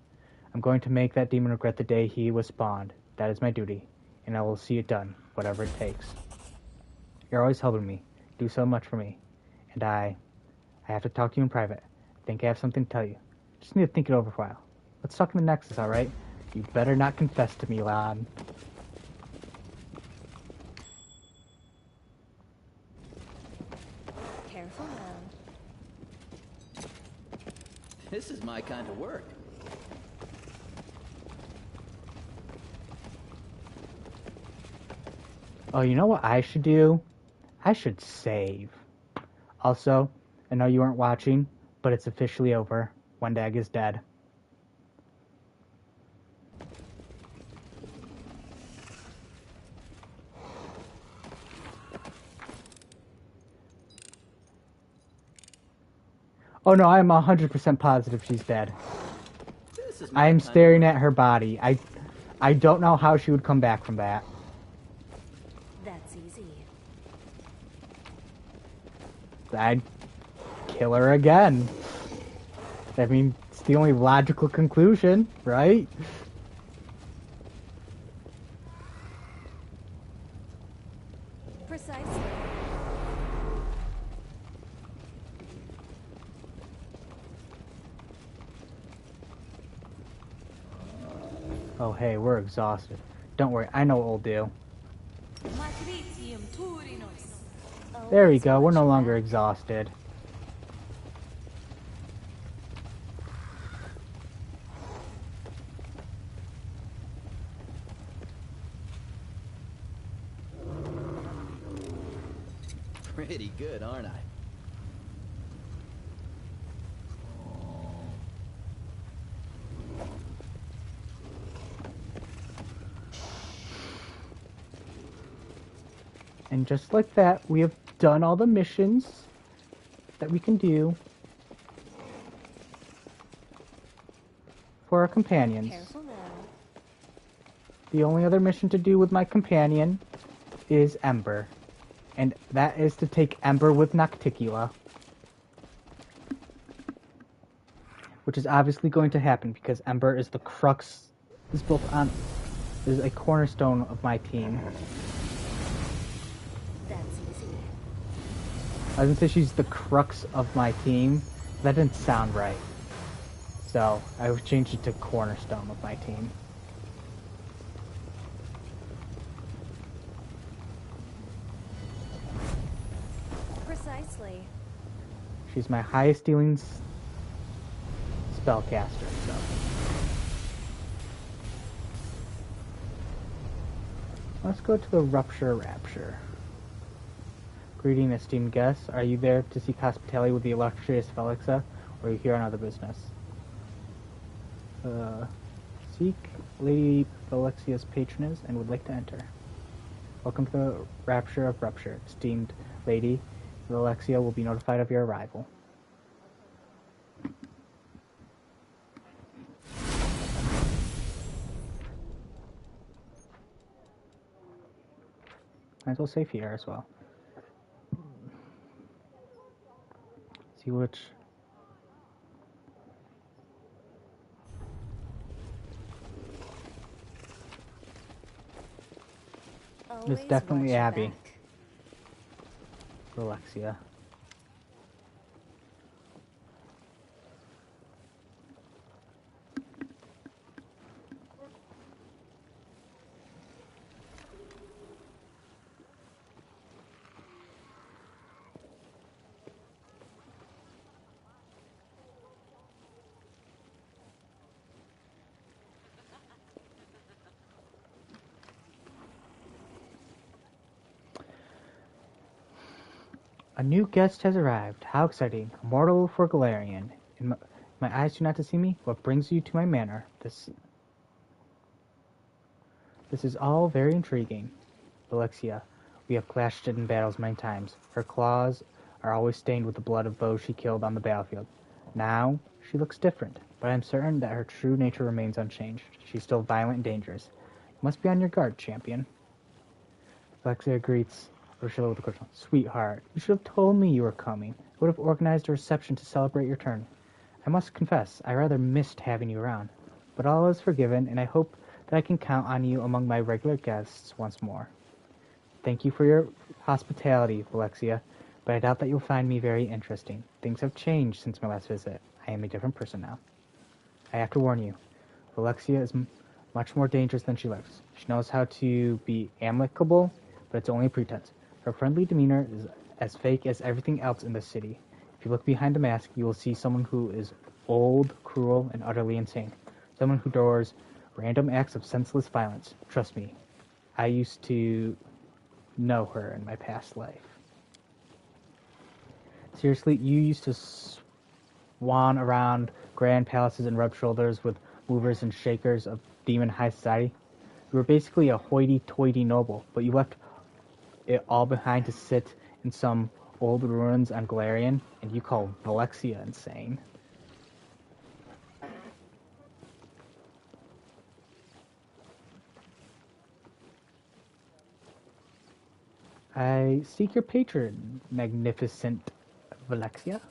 I'm going to make that demon regret the day he was spawned. That is my duty, and I will see it done, whatever it takes. You're always helping me. You do so much for me. And I have to talk to you in private. I think I have something to tell you. Just need to think it over for a while. Let's talk in the Nexus, alright? You better not confess to me, lad. Careful now. This is my kind of work. Oh, you know what I should do? I should save. Also, I know you weren't watching, but it's officially over. Wendag is dead. Oh no, I'm 100% positive she's dead. I am staring at her body. I don't know how she would come back from that. That's easy. I'd kill her again. I mean, it's the only logical conclusion, right? Precisely. Oh hey, we're exhausted. Don't worry, I know what we'll do. There we go, we're no longer exhausted. Pretty good, aren't I? And just like that, we have done all the missions that we can do for our companions. Careful now. The only other mission to do with my companion is Ember. And that is to take Ember with Nocticula. Which is obviously going to happen because Ember is the crux, is a cornerstone of my team. That's easy. I was gonna say she's the crux of my team. That didn't sound right. So I would change it to cornerstone of my team. Precisely. She's my highest dealing spellcaster, so. Let's go to the Rapture. Greeting, esteemed guests. Are you there to seek hospitality with the illustrious Felixa, or are you here on other business? Seek Lady Felixia's patronage and would like to enter. Welcome to the Rapture of Rupture. Esteemed Lady, Alexia will be notified of your arrival. Might as well save here as well. see which. It's Always definitely watch your Abby. back. Alexia. A new guest has arrived. How exciting. A mortal for Galarian. My eyes do not deceive me. What brings you to my manor? This is all very intriguing. Alexia, we have clashed in battles many times. Her claws are always stained with the blood of those she killed on the battlefield. Now, she looks different, but I am certain that her true nature remains unchanged. She's still violent and dangerous. You must be on your guard, champion. Alexia greets Ursula with a question. Sweetheart, you should have told me you were coming. I would have organized a reception to celebrate your turn. I must confess, I rather missed having you around. But all is forgiven, and I hope that I can count on you among my regular guests once more. Thank you for your hospitality, Alexia, but I doubt that you'll find me very interesting. Things have changed since my last visit. I am a different person now. I have to warn you, Alexia is much more dangerous than she looks. She knows how to be amicable, but it's only a pretense. Her friendly demeanor is as fake as everything else in this city. If you look behind the mask, you will see someone who is old, cruel, and utterly insane. Someone who adores random acts of senseless violence. Trust me, I used to know her in my past life. Seriously, you used to swan around grand palaces and rub shoulders with movers and shakers of demon high society. You were basically a hoity-toity noble, but you left it all behind to sit in some old ruins on Galarian, and you call Alexia insane. I seek your patron, magnificent Alexia.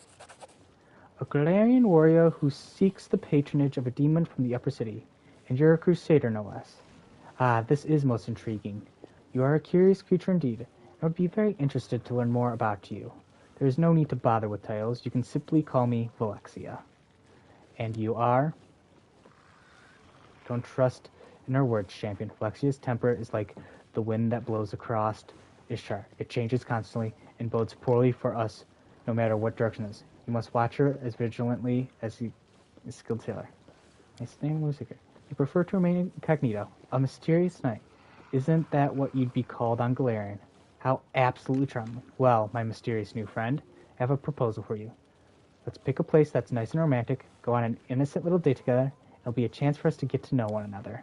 A Galarian warrior who seeks the patronage of a demon from the upper city, and you're a crusader no less. Ah, this is most intriguing. You are a curious creature indeed. I would be very interested to learn more about you. There is no need to bother with titles. You can simply call me Alexia. And you are? Don't trust in her words, champion. Alexia's temper is like the wind that blows across Ishtar. It changes constantly and bodes poorly for us no matter what direction it is. You must watch her as vigilantly as a skilled sailor. Nice name, no secret. You prefer to remain incognito. A mysterious knight. Isn't that what you'd be called on Galarian? How absolutely charming. Well, my mysterious new friend, I have a proposal for you. Let's pick a place that's nice and romantic, go on an innocent little date together. It'll be a chance for us to get to know one another.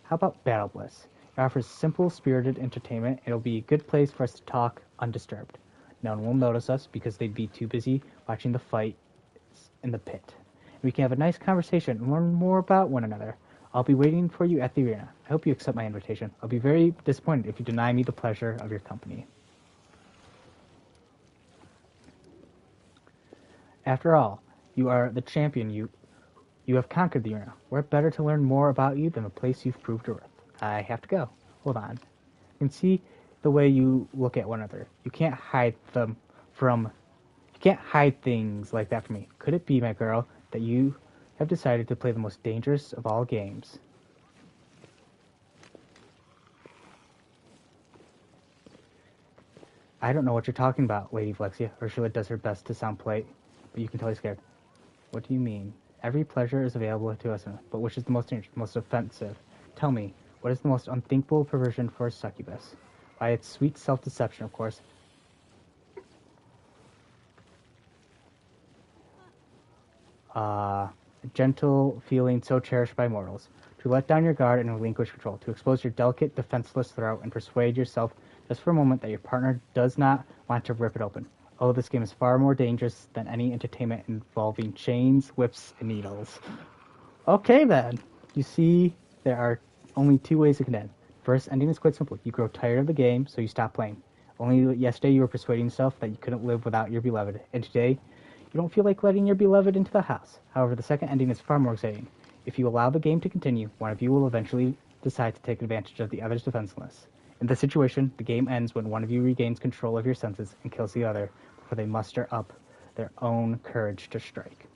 How about Battle Bliss? It offers simple, spirited entertainment. It'll be a good place for us to talk undisturbed. No one will notice us because they'd be too busy watching the fight in the pit. We can have a nice conversation and learn more about one another. I'll be waiting for you at the arena. I hope you accept my invitation. I'll be very disappointed if you deny me the pleasure of your company. After all, you are the champion. You have conquered the arena. Where better to learn more about you than the place you've proved your worth? I have to go. Hold on. You can see the way you look at one another. You can't hide things like that from me. Could it be, my girl, that you have decided to play the most dangerous of all games? I don't know what you're talking about, Lady Alexia. Ursula does her best to sound polite, but you can tell he's scared. What do you mean? Every pleasure is available to us, but which is the most dangerous, most offensive? Tell me, what is the most unthinkable perversion for a succubus? By its sweet self-deception, of course. A gentle feeling so cherished by mortals. To let down your guard and relinquish control. To expose your delicate, defenseless throat and persuade yourself just for a moment that your partner does not want to rip it open. Oh, this game is far more dangerous than any entertainment involving chains, whips, and needles. Okay, then. You see, there are only two ways it can end. First ending is quite simple. You grow tired of the game, so you stop playing. Only yesterday you were persuading yourself that you couldn't live without your beloved, and today You don't feel like letting your beloved into the house. However, the second ending is far more exciting. If you allow the game to continue, one of you will eventually decide to take advantage of the other's defenselessness. In this situation, the game ends when one of you regains control of your senses and kills the other before they muster up their own courage to strike.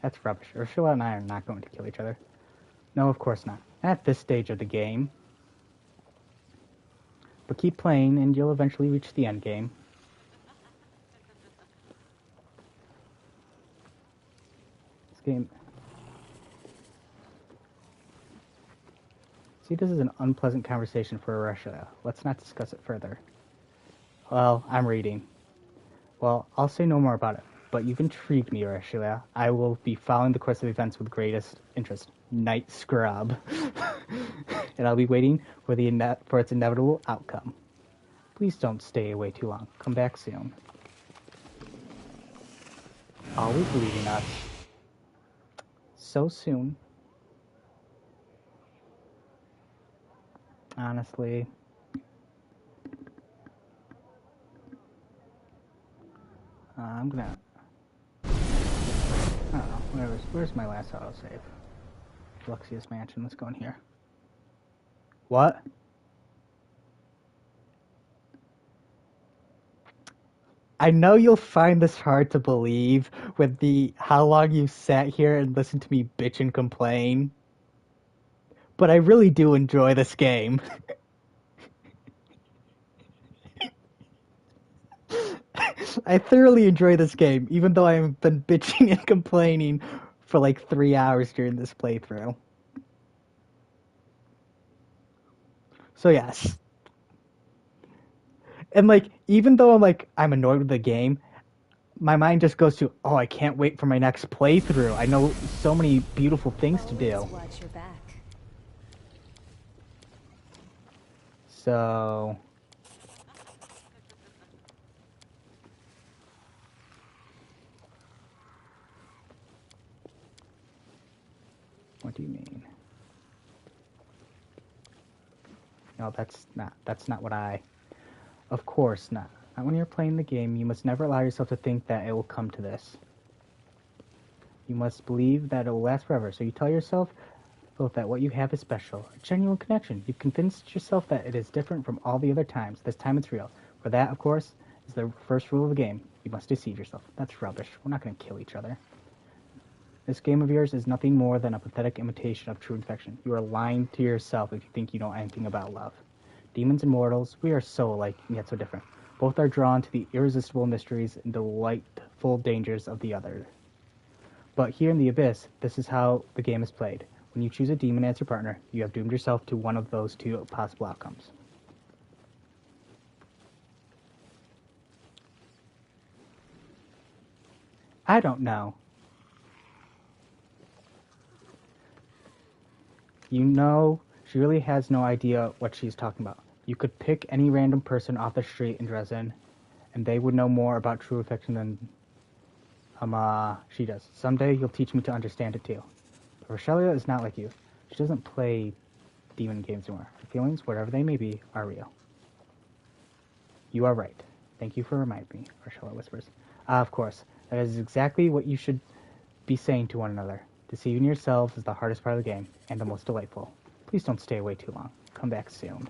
That's rubbish. Ursula and I are not going to kill each other. No, of course not. At this stage of the game. But keep playing and you'll eventually reach the end game. This game... See, this is an unpleasant conversation for Ursula. Let's not discuss it further. Well, I'm reading. Well, I'll say no more about it. But you've intrigued me, Ursula. I will be following the course of events with greatest interest. Night Scrub. And I'll be waiting for for its inevitable outcome. Please don't stay away too long. Come back soon. Always leaving us. So soon. Honestly. I'm gonna... I don't know. Where's my last autosave? Luxius Mansion. Let's go in here. What? I know you'll find this hard to believe with the how long you sat here and listened to me bitch and complain. But I really do enjoy this game. I thoroughly enjoy this game, even though I've been bitching and complaining for like 3 hours during this playthrough. So yes. And like, even though I'm annoyed with the game, my mind just goes to, oh, I can't wait for my next playthrough. I know so many beautiful things to do. Watch your back. So... What do you mean? No, that's not what I... Of course not. Not when you're playing the game. You must never allow yourself to think that it will come to this. You must believe that it will last forever. So you tell yourself both that what you have is special, a genuine connection. You've convinced yourself that it is different from all the other times. This time it's real. For that, of course, is the first rule of the game. You must deceive yourself. That's rubbish. We're not going to kill each other. This game of yours is nothing more than a pathetic imitation of true affection. You are lying to yourself if you think you know anything about love. Demons and mortals, we are so alike and yet so different. Both are drawn to the irresistible mysteries and delightful dangers of the other. But here in the Abyss, this is how the game is played. When you choose a demon as your partner, you have doomed yourself to one of those two possible outcomes. I don't know. You know, she really has no idea what she's talking about. You could pick any random person off the street in Dresden, and they would know more about true affection than she does. Someday you'll teach me to understand it too. But Rochelia is not like you. She doesn't play demon games anymore. Her feelings, whatever they may be, are real. You are right. Thank you for reminding me, Rochelia whispers. Of course. That is exactly what you should be saying to one another. Deceiving yourselves is the hardest part of the game, and the most delightful. Please don't stay away too long. Come back soon.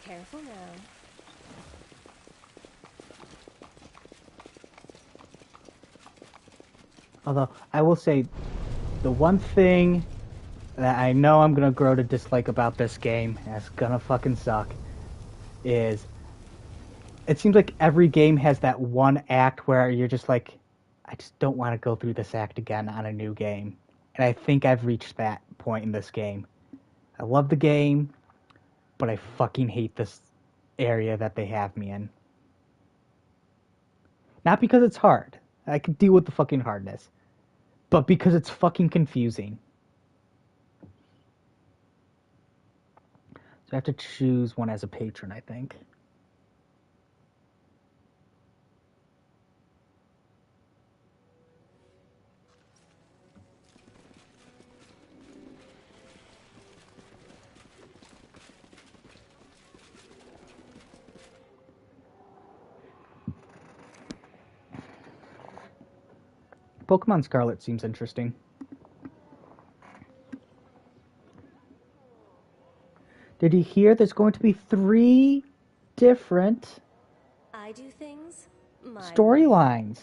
Careful now. Although, I will say, the one thing that I know I'm gonna grow to dislike about this game, and it's gonna fucking suck, is it seems like every game has that one act where you're just like, I just don't want to go through this act again on a new game. And I think I've reached that point in this game. I love the game. But I fucking hate this area that they have me in. Not because it's hard. I can deal with the fucking hardness. But because it's fucking confusing. So I have to choose one as a patron, I think. Pokemon Scarlet seems interesting. Did you hear there's going to be 3 different I do things my way. storylines?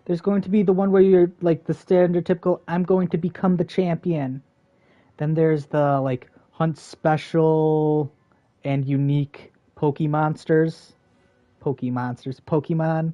There's going to be the one where you're like the standard typical, I'm going to become the champion. Then there's the like hunt special and unique Pokemonsters. Pokemon.